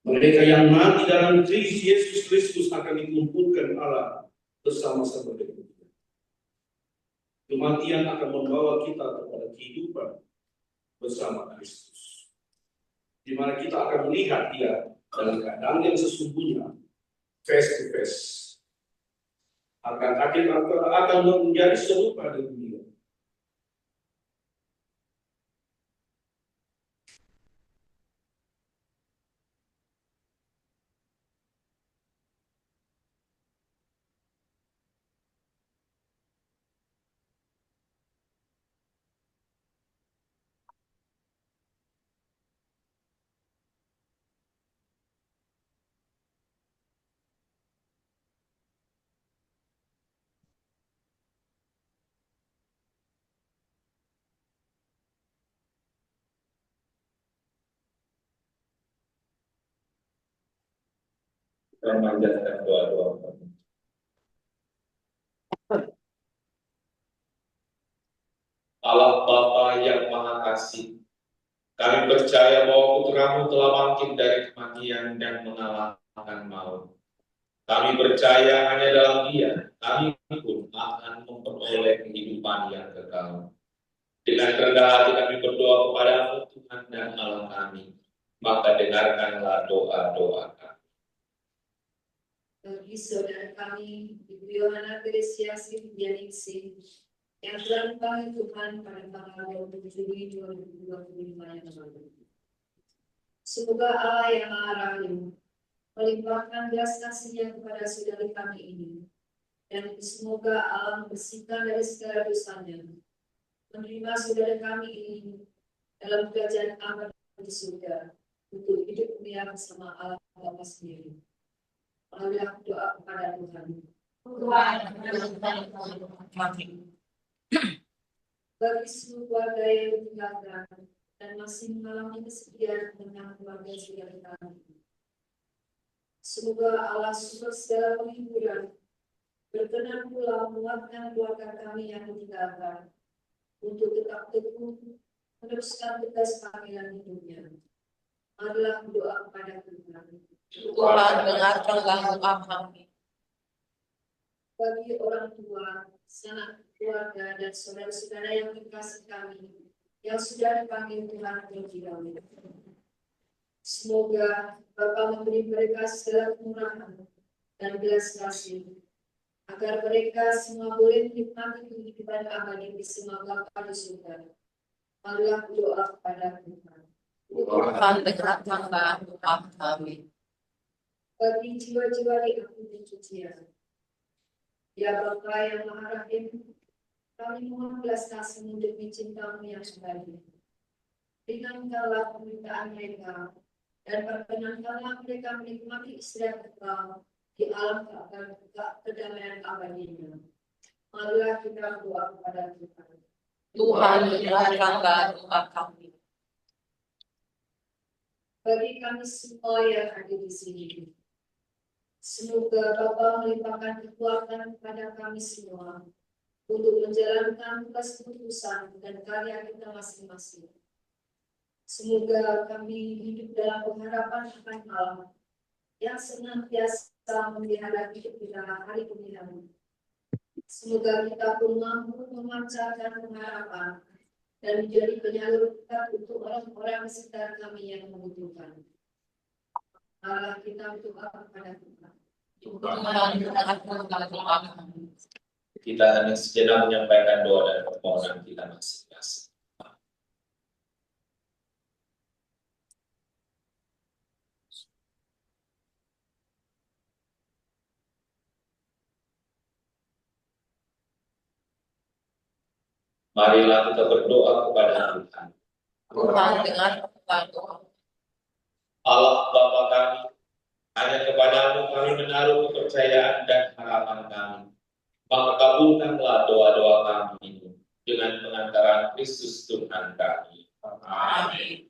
Mereka yang mati dalam Kristus Yesus Kristus akan dikumpulkan Allah bersama-sama dengan Dia. Kematian akan membawa kita kepada kehidupan bersama Kristus, di mana kita akan melihat Dia dalam keadaan yang sesungguhnya, face to face. Akan menjadi serupa dengan Dia. Kita memanjatkan doa-doa kami. Allah Bapa yang Maha Kasih, kami percaya bahwa Putramu telah bangkit dari kematian dan mengalahkan maut. Kami percaya hanya dalam Dia, kami pun akan memperoleh kehidupan yang kekal. Dengan rendah hati kami berdoa kepada-Mu Tuhan dan Allah kami, maka dengarkanlah doa-doa kami. Bagi saudara kami, Ibu Yohana Teresiasi Dianingsih, yang telah dipanggil Tuhan pada tanggal 27 Juli 2025 yang lalu. Semoga Allah yang Maha Rahim melimpahkan belas kasih-Nya kepada saudara kami ini, dan semoga Allah membersihkan dari segala dosanya, menerima saudara kami ini dalam kerajaan Allah di surga untuk hidup mulia bersama Allah Bapa sendiri. Marilah doa kepada Tuhan. Bagi seluruh keluarga yang ditinggalkan dan masih mengalami kesedihan tentang keluarga saudara kami, semoga Allah sumber segala penghiburan berkenan pula menguatkan keluarga kami yang ditinggalkan untuk tetap teguh meneruskan tugas panggilan hidupnya. Marilah berdoa kepada Tuhan. Tuhan, dengarkanlah doa kami. Bagi orang tua, sanak keluarga, dan saudara-saudara yang terkasih kami yang sudah dipanggil Tuhan terlebih dahulu, semoga Bapa memberi mereka segala kemurahan dan belas kasih, agar mereka semua boleh menikmati kehidupan abadi bersama Bapa di surga. Marilah berdoa kepada Tuhan. Tuhan, dengarkanlah doa kami. Bagi jiwa-jiwa di akhir kesucian, ya Bapa yang Maha Rahim, kami mohon belas kasih-Mu demi cinta-Mu yang abadi. Ringankanlah permintaan mereka dan perkenankanlah mereka menikmati istirahat kekal di alam kedamaian abadinya. Marilah kita berdoa kepada Tuhan. Tuhan, dengarkanlah doa kami. Bagi kami semua yang ada di sini, semoga Bapa melimpahkan kekuatan kepada kami semua untuk menjalankan tugas keputusan dan karya kita masing-masing. Semoga kami hidup dalam pengharapan akan Allah yang senantiasa memelihara hidup kita hari demi hari. Semoga kita pun mampu memancarkan pengharapan dan menjadi penyalur berkat untuk orang-orang sekitar kami yang membutuhkan. Allah kita berdoa kepada Tuhan. Kita hanya sejenak menyampaikan doa dan permohonan kita masing-masing. Marilah kita berdoa kepada Tuhan. Tuhan dengar permohonan doa. Allah Bapa kami, hanya kepadamu kami menaruh kepercayaan dan harapan kami. Maka kabulkanlah doa-doa kami ini dengan pengantaran Kristus Tuhan kami. Amin.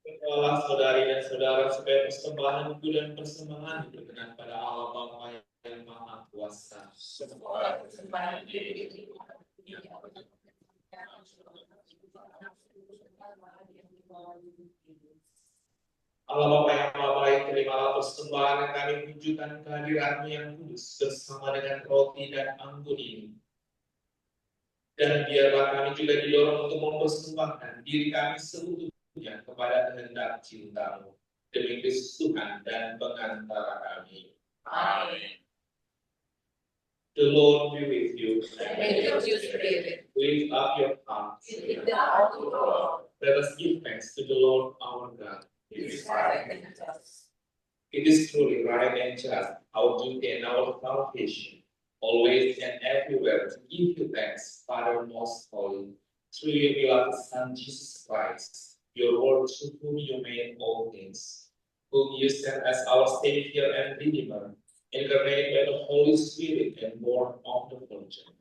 Berdoalah saudari dan saudara supaya persembahanku dan persembahan berkenan pada Allah Bapa yang Maha Kuasa. Allah Bapa yang Maha Baik, terimalah persembahan yang kami tunjukkan kehadiran-Mu yang kudus bersama dengan roti dan anggur ini. Dan biarlah kami juga didorong untuk mempersembahkan diri kami seluruhnya kepada kehendak cinta-Mu demi Kristus Tuhan dan pengantara kami. Amin. The Lord be with you. Lift up your hearts. Let us give thanks to the Lord our God. It is truly right and just, our duty and our salvation, always and everywhere to give you thanks, Father most holy, through your beloved Son Jesus Christ, your Lord, through whom you made all things, whom you sent as our Savior and Redeemer, incarnated by the Holy Spirit and born of the Virgin.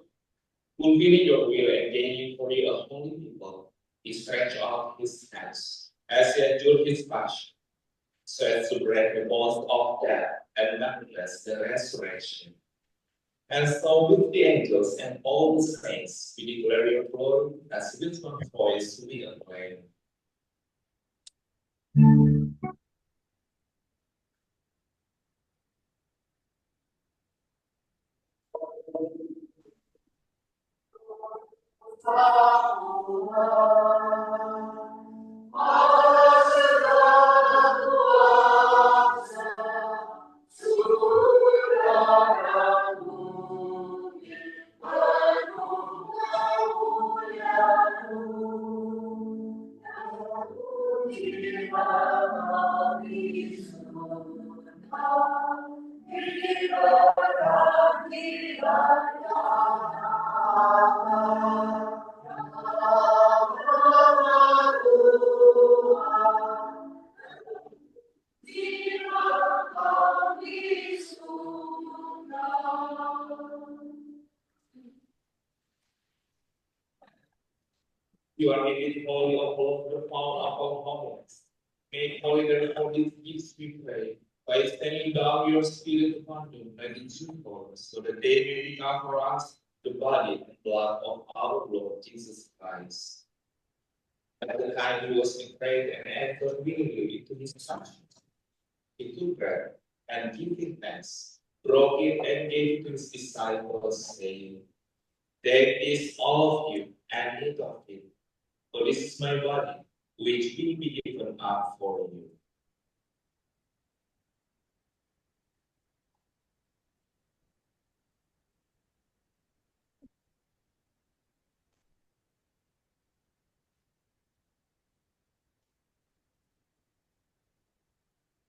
Fulfilling your will and gaining for you a holy people, he stretched out his hands as he endured his passion, so as to break the bonds of death and manifest the resurrection. And so with the angels and all the saints, we declare your glory as with one voice we acclaim. You are made holy of all the power of our holiness. Make holy the holy gifts we pray, by sending down your spirit upon them and in true fullness, so that they may become for us the body and blood of our Lord Jesus Christ. At the time he was betrayed and entered willingly into his passion, he took bread and giving thanks, broke it and gave it to his disciples, saying, "Take this, all of you, and eat of it. For this is my body, which will be given up for you."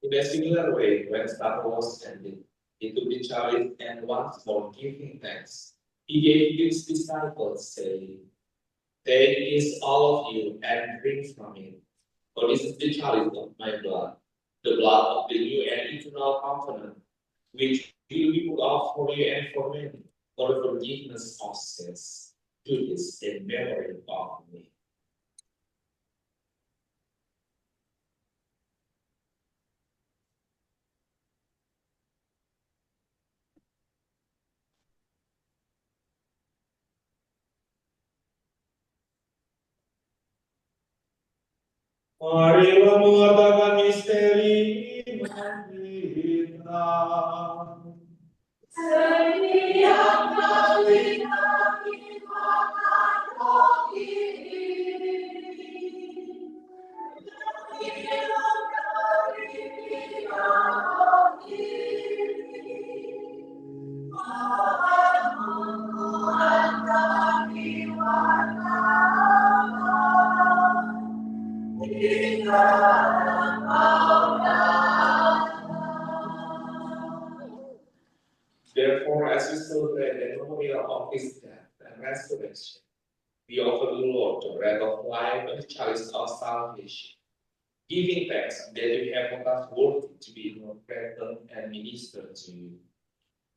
In a similar way, when supper was ended, he took the chalice and once more giving thanks, he gave his disciples, saying, "Take this, all of you, and drink from it. For this is the chalice of my blood, the blood of the new and eternal covenant, which will be poured out for you and for many, for the forgiveness of sins. Do this in memory of me." Marilah mengatakan misteri iman kita. Setiap kali kami makan roti ini, minum dari piala ini, Tuhan kami wartakan hingga Engkau datang. Therefore, as we celebrate the memorial of his death and resurrection, we offer the Lord the bread of life and the chalice of salvation, giving thanks that we have made us worthy to be in your presence and minister to you.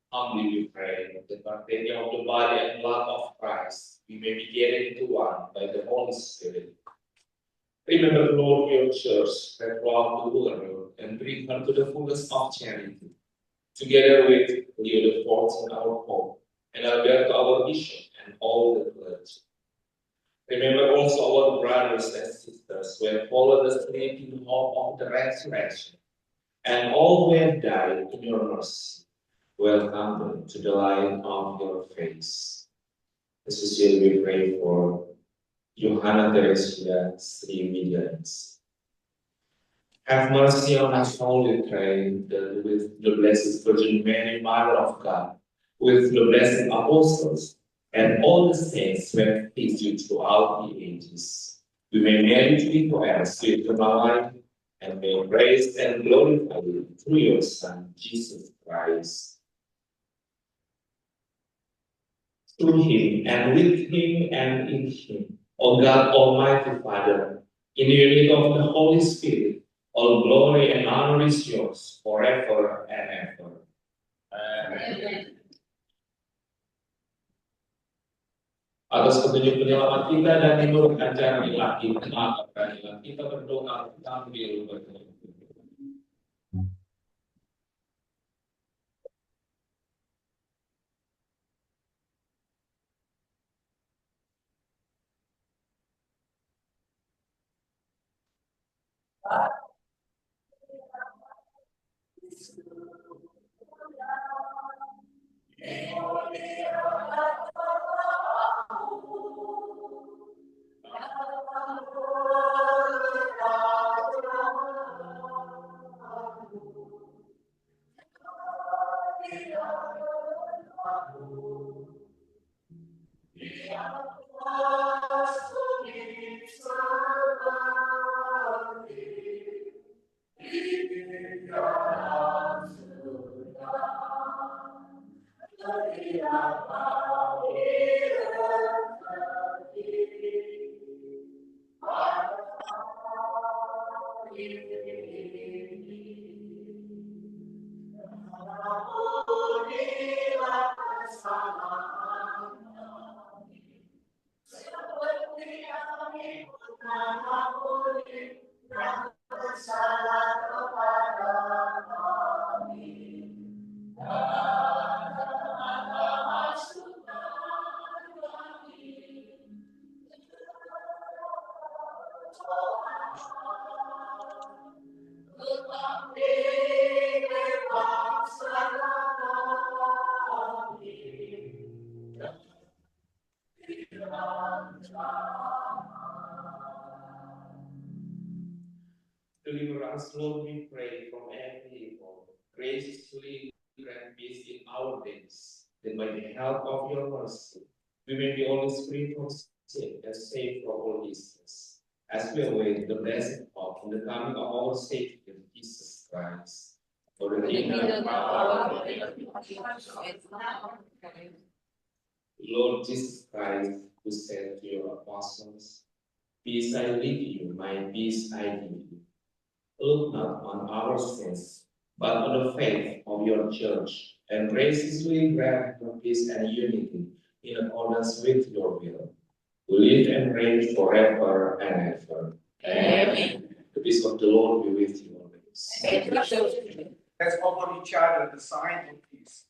Humbly we pray that partaking of the body and blood of Christ, we may be gathered into one by the Holy Spirit. Remember, Lord, your church spread throughout the world and bring her to the fullness of charity. Together with Leo the Fourth, our Pope, and Alberto, our Bishop, and all the clergy. Remember also our brothers and sisters who have followed the sleeping hope of the resurrection, and all who have died in your mercy. Welcome them to the light of your face. Especially we pray for Johanna Teresia Sri Widians. Have mercy on us all, we pray, that with the Blessed Virgin Mary, Mother of God, with the blessed apostles, and all the saints who have pleased you throughout the ages, we may merit to be heirs to eternal life, and may praise and glorify you through your Son, Jesus Christ. Through him, and with him, and in him, O God, Almighty Father, in the unity of the Holy Spirit, all glory and honor is yours forever and ever. Amen. Atas petunjuk penyelamat kita dan menurut ajaran ilahi, maafkan kita berdoa sambil berdoa. Deliver us, Lord, we pray, from every evil. Graciously grant peace in our days, that by the help of your mercy, we may be always free from sin and safe from all disease, as we await the blessed hope and the coming of our Savior, Jesus Christ. For the kingdom and power, Lord Jesus Christ, who said to your apostles, "Peace I leave you, my peace I give you. Look not on our sins, but on the faith of your church, and graciously grant her peace and unity in accordance with your will, who live and reign forever and ever." Amen. The peace of the Lord be with you always. Let's offer each other the sign of peace.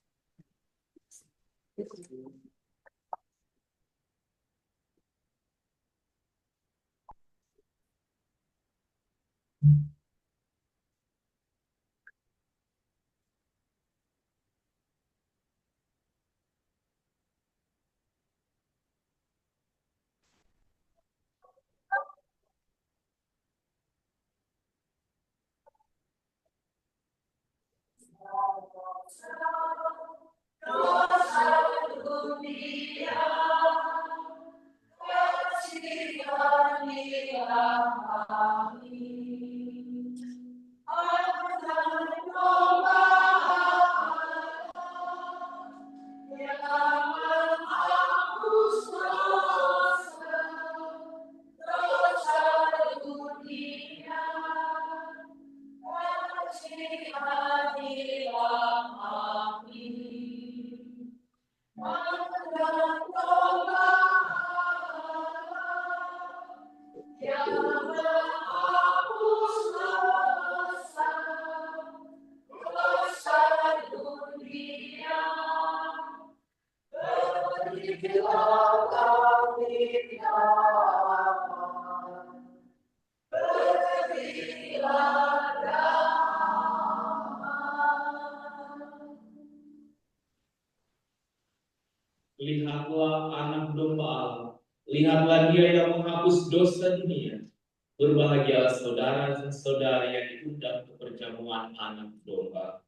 Lihatlah anak domba Allah, lihatlah dia yang menghapus dosa dunia. Berbahagialah saudara dan saudari yang diundang ke perjamuan anak domba.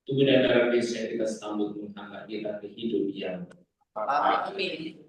Tubuh dan darah Kristus yang kita sambut mengangkat kita ke hidup yang Amin.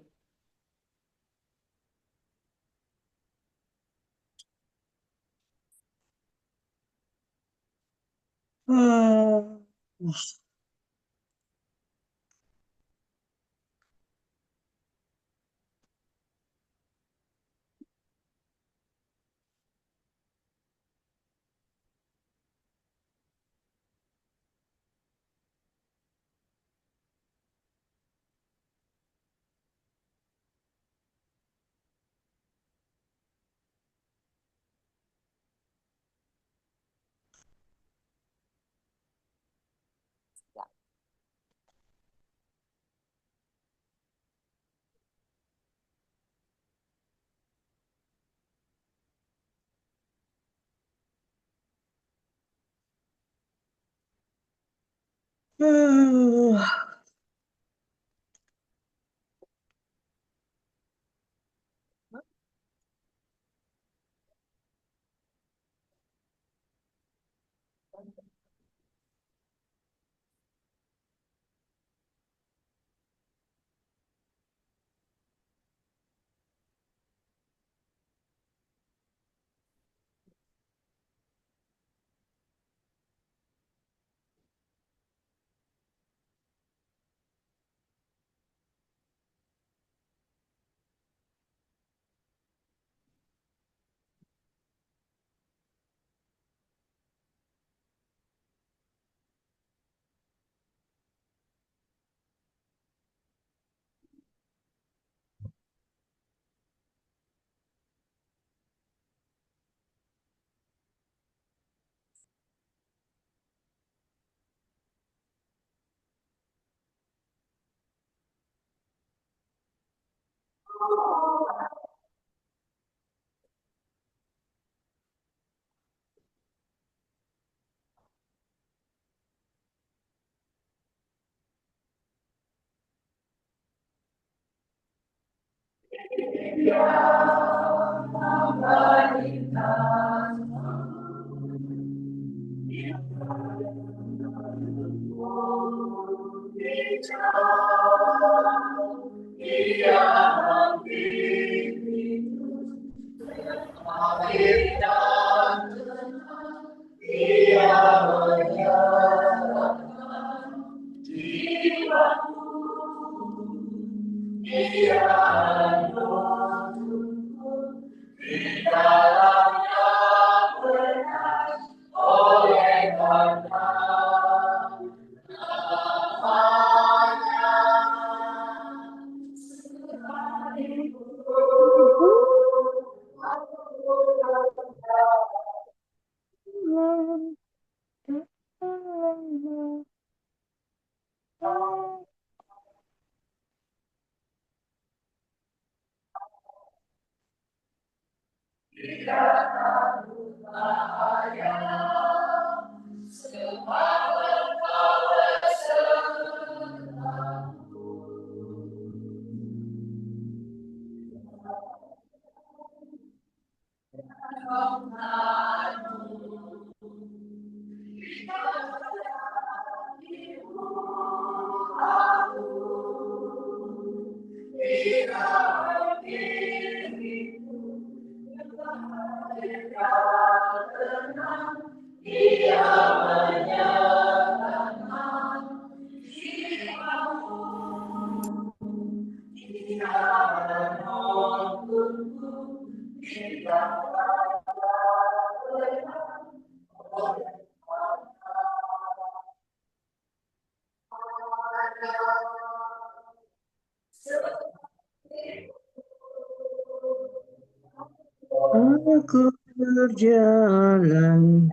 Aku berjalan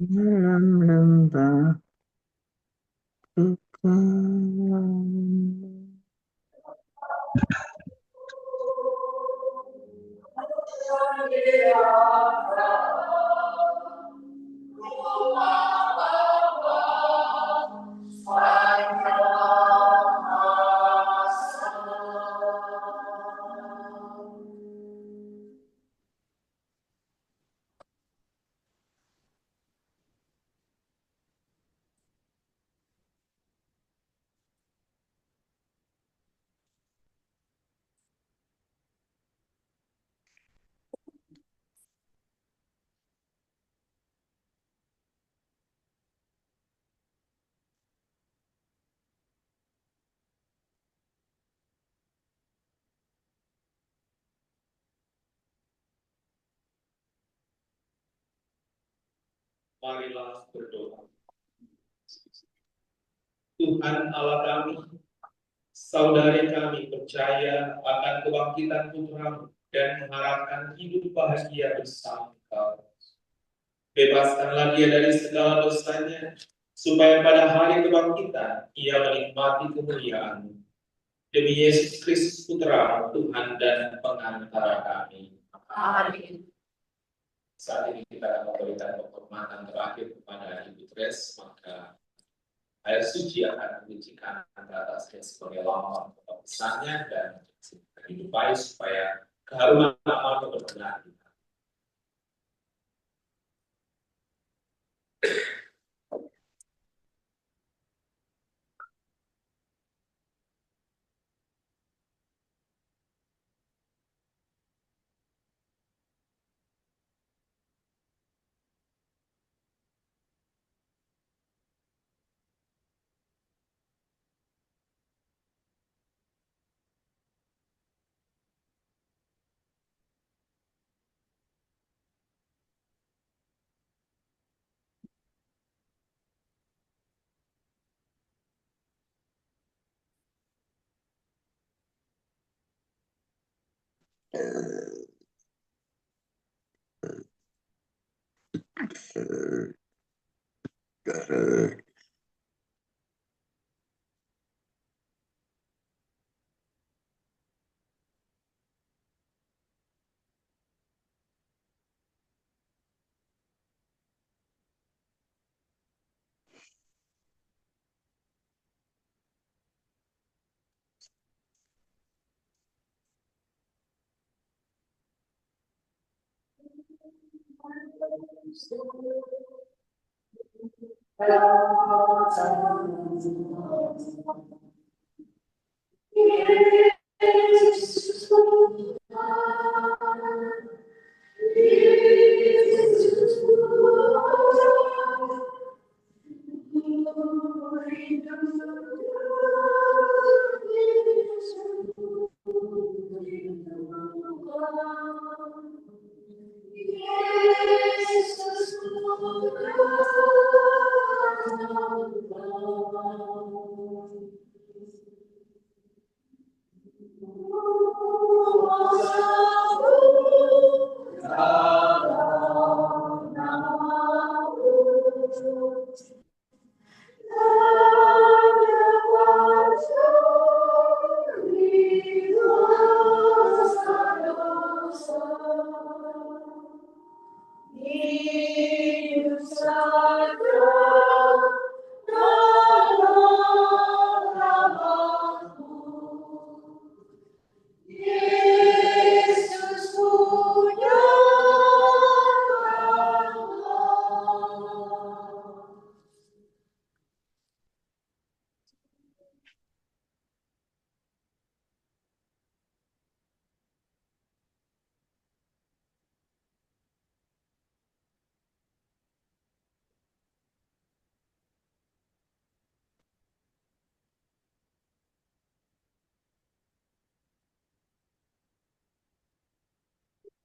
dalam lembah kekelaman. Marilah berdoa. Tuhan Allah kami, saudari kami percaya akan kebangkitan Putra-Mu dan mengharapkan hidup bahagia bersama Engkau. Bebaskanlah dia dari segala dosanya, supaya pada hari kebangkitan ia menikmati kemuliaan-Mu. Demi Yesus Kristus Putra Tuhan dan pengantara kami. Amin. Saat ini kita akan memberikan penghormatan terakhir kepada Ibu Tres, maka air suci akan disucikan antara atasnya sebagai lambang kebesarannya dan hidup baik supaya keharuman amal kebenaran kita.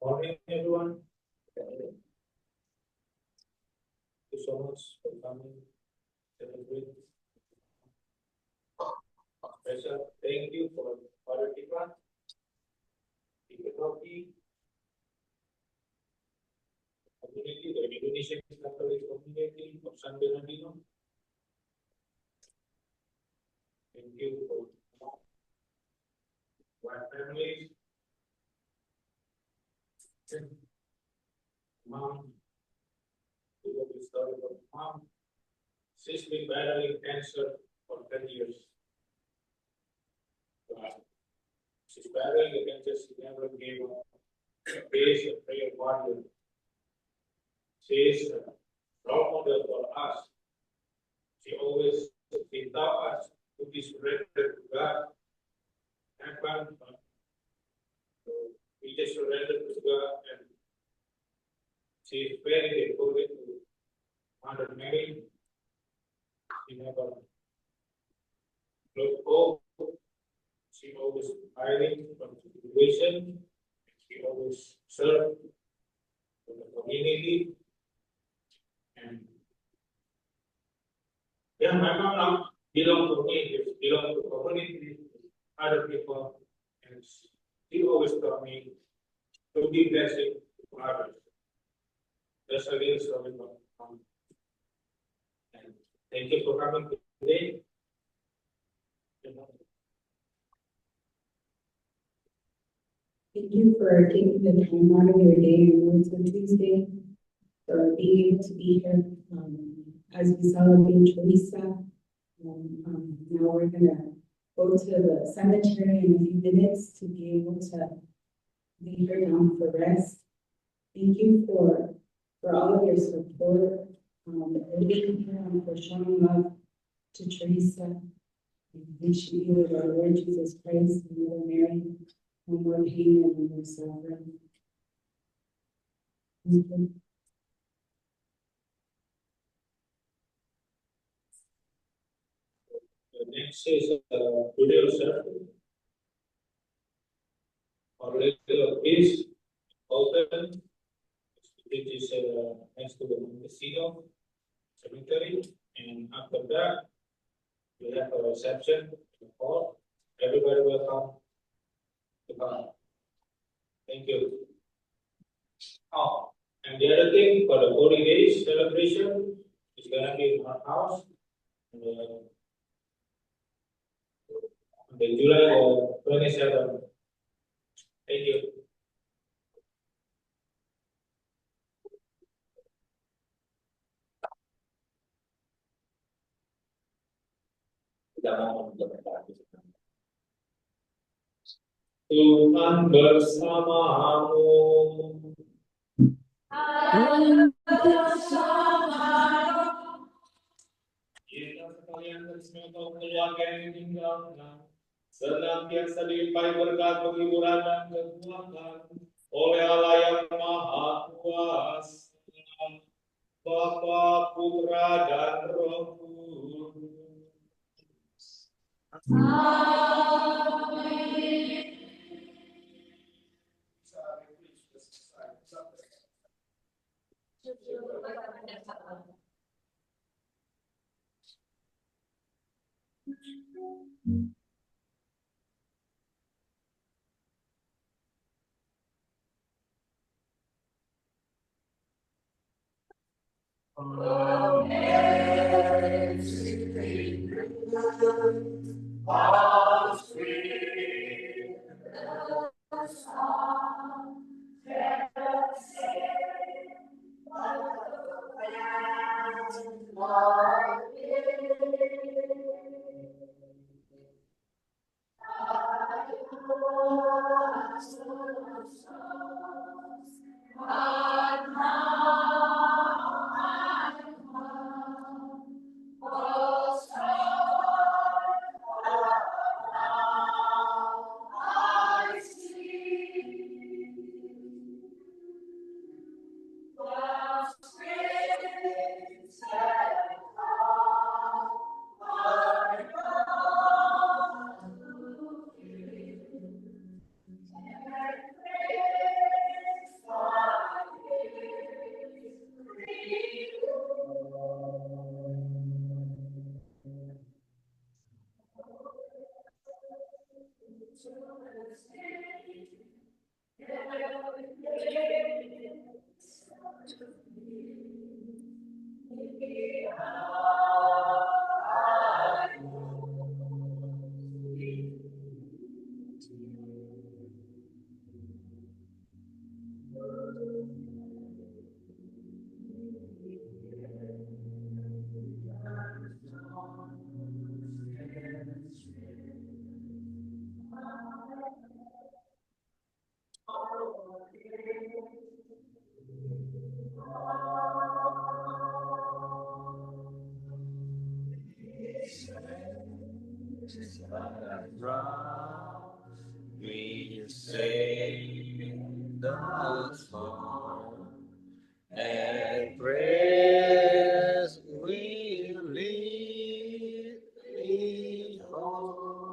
Morning, everyone. Thank you so much for coming. Celebrate. Special thank you for Paratika, Hockey community, the Indonesian Catholic community of San Bernardino. Thank you for my family. Mom, we will be starting with mom. She's been battling cancer for 10 years. She's battling the cancer, she never gave up. She is a prayer warrior. She is a role model for us. She always taught us to be surrendered to God. And we just surrendered to God, and she is very devoted to Mother Mary. She never lost hope. She always fighting from situation. She always served the community. And yeah, my mom now belong to me, belong to community, other people, and she always taught me to be blessing to others. That's a real story from mom. And thank you for coming today. Thank you for taking the time out of your day and it's a Tuesday for being able to be here as we celebrate Teresa. Now we're gonna go to the cemetery in a few minutes to be able to lay her down for rest. Thank you for all of your support, for being here and for showing love to Teresa. We should be with our Lord Jesus Christ and Mother Mary. No more pain and no more suffering. Thank you. The next is video circle. Our regular is open. It is next to the Montesino cemetery, and after that, we have a reception in the hall. Everybody welcome. Thank you. Oh, and the other thing for the 40 days celebration is gonna be in our house. The July 27th. Thank you. Tuhan bersamamu. Kita sekalian bersama keluarga yang ditinggalkan, senantiasa dilimpahi berkat penghiburan dan kekuatan oleh Allah yang Maha Kuasa, Bapa, Putra, dan Roh Kudus. We sing the song and praise we lead thee home.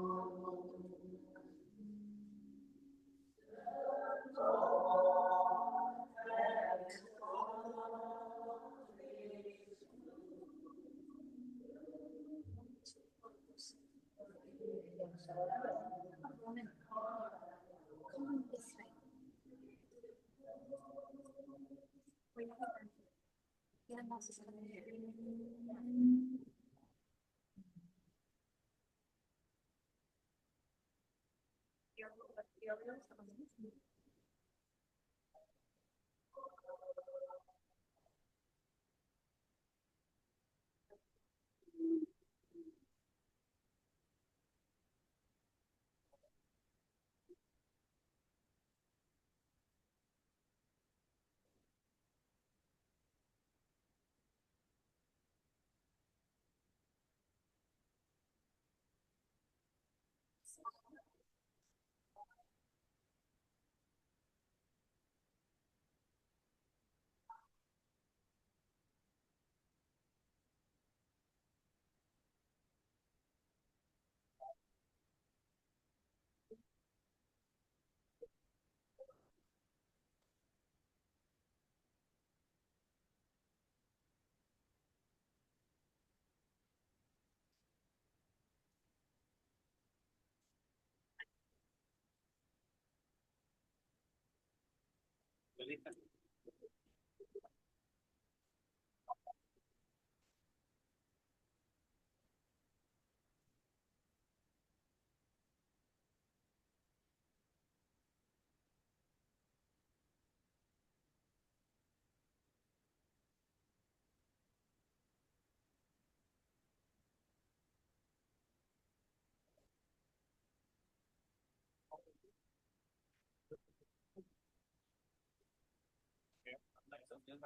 1,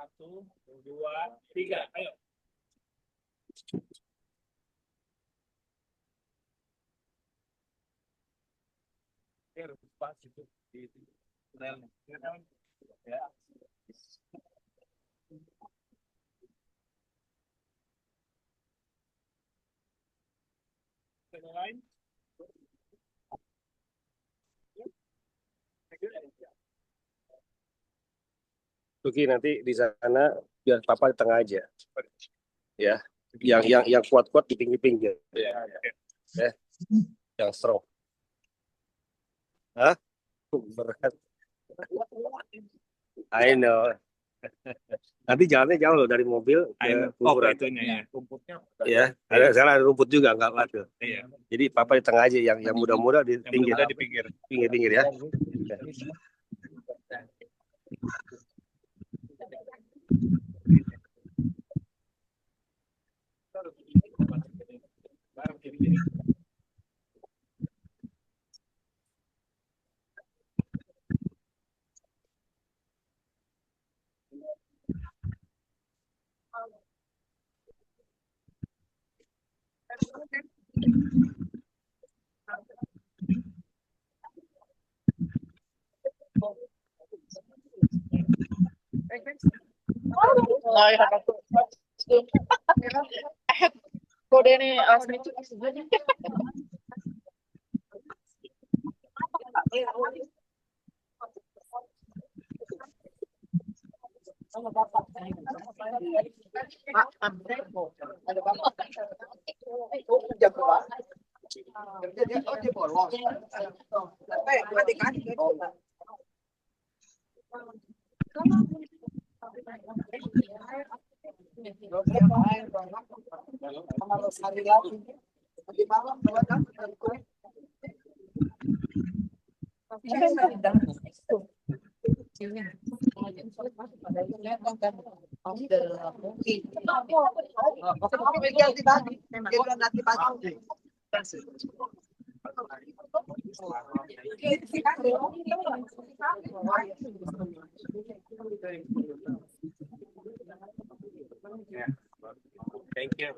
2, 3, ayo. Harus pas itu di rel. Ya. Lain. Tuki nanti di sana biar papa di tengah aja. Ya. Yang kuat-kuat di pinggir-pinggir. Ya. Yang strong. Hah? Berat. I know. Nanti jalannya jauh loh dari mobil ke kuburan. Rumputnya. Ya, sekarang ada rumput juga nggak ada. Iya. Jadi papa di tengah aja, yang muda-muda di pinggir. Di Pinggir-pinggir ya. Kode ini asli itu Thank you.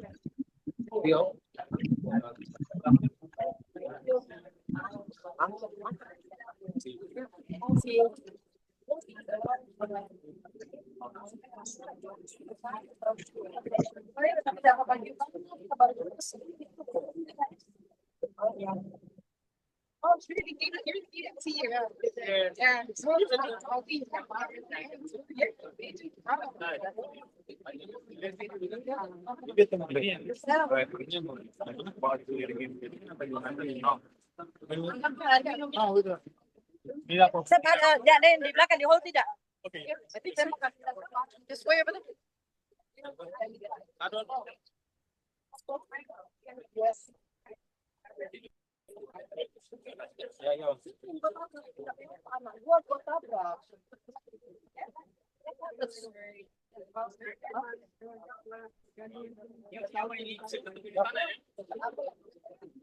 ada yang di belakang di hall tidak? Oke. Berarti saya makan sesuai apa tuh? Yes.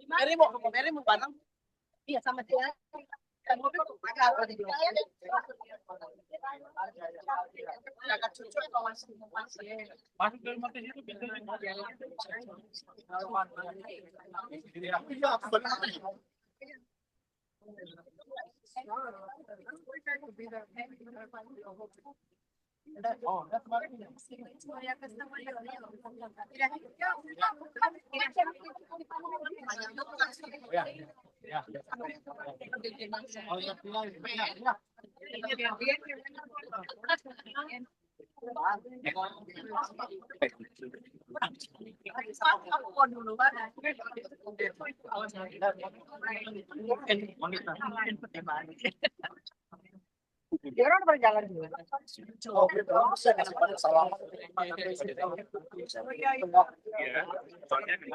Mary mau bareng? Iya sama dia. Mobil masuk dari mata itu bisa. Oh, that's what dia orang berjalan juga. Oh, saya kasih pada salam. Soalnya ada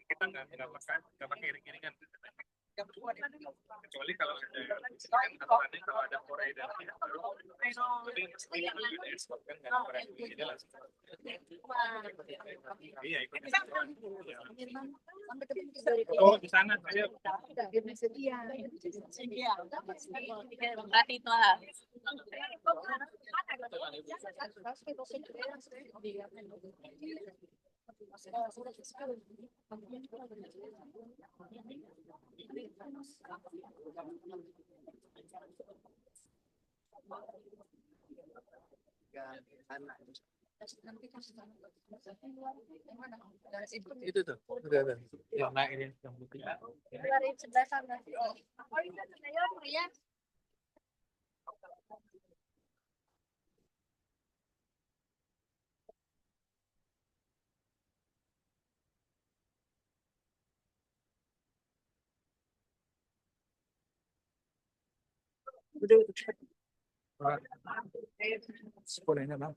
kita nggak pakai iring-iringan. Kecuali kalau ada Korea dan baru, ekspor kan nggak ada Korea jadi langsung. Iya ikut. Oh di sana saya. Iya. Berarti itu lah. Itu tuh, udah. Yang naik ini, yang putih. Dari sebelah sana. Oh, ini ya. Sekolahnya bang.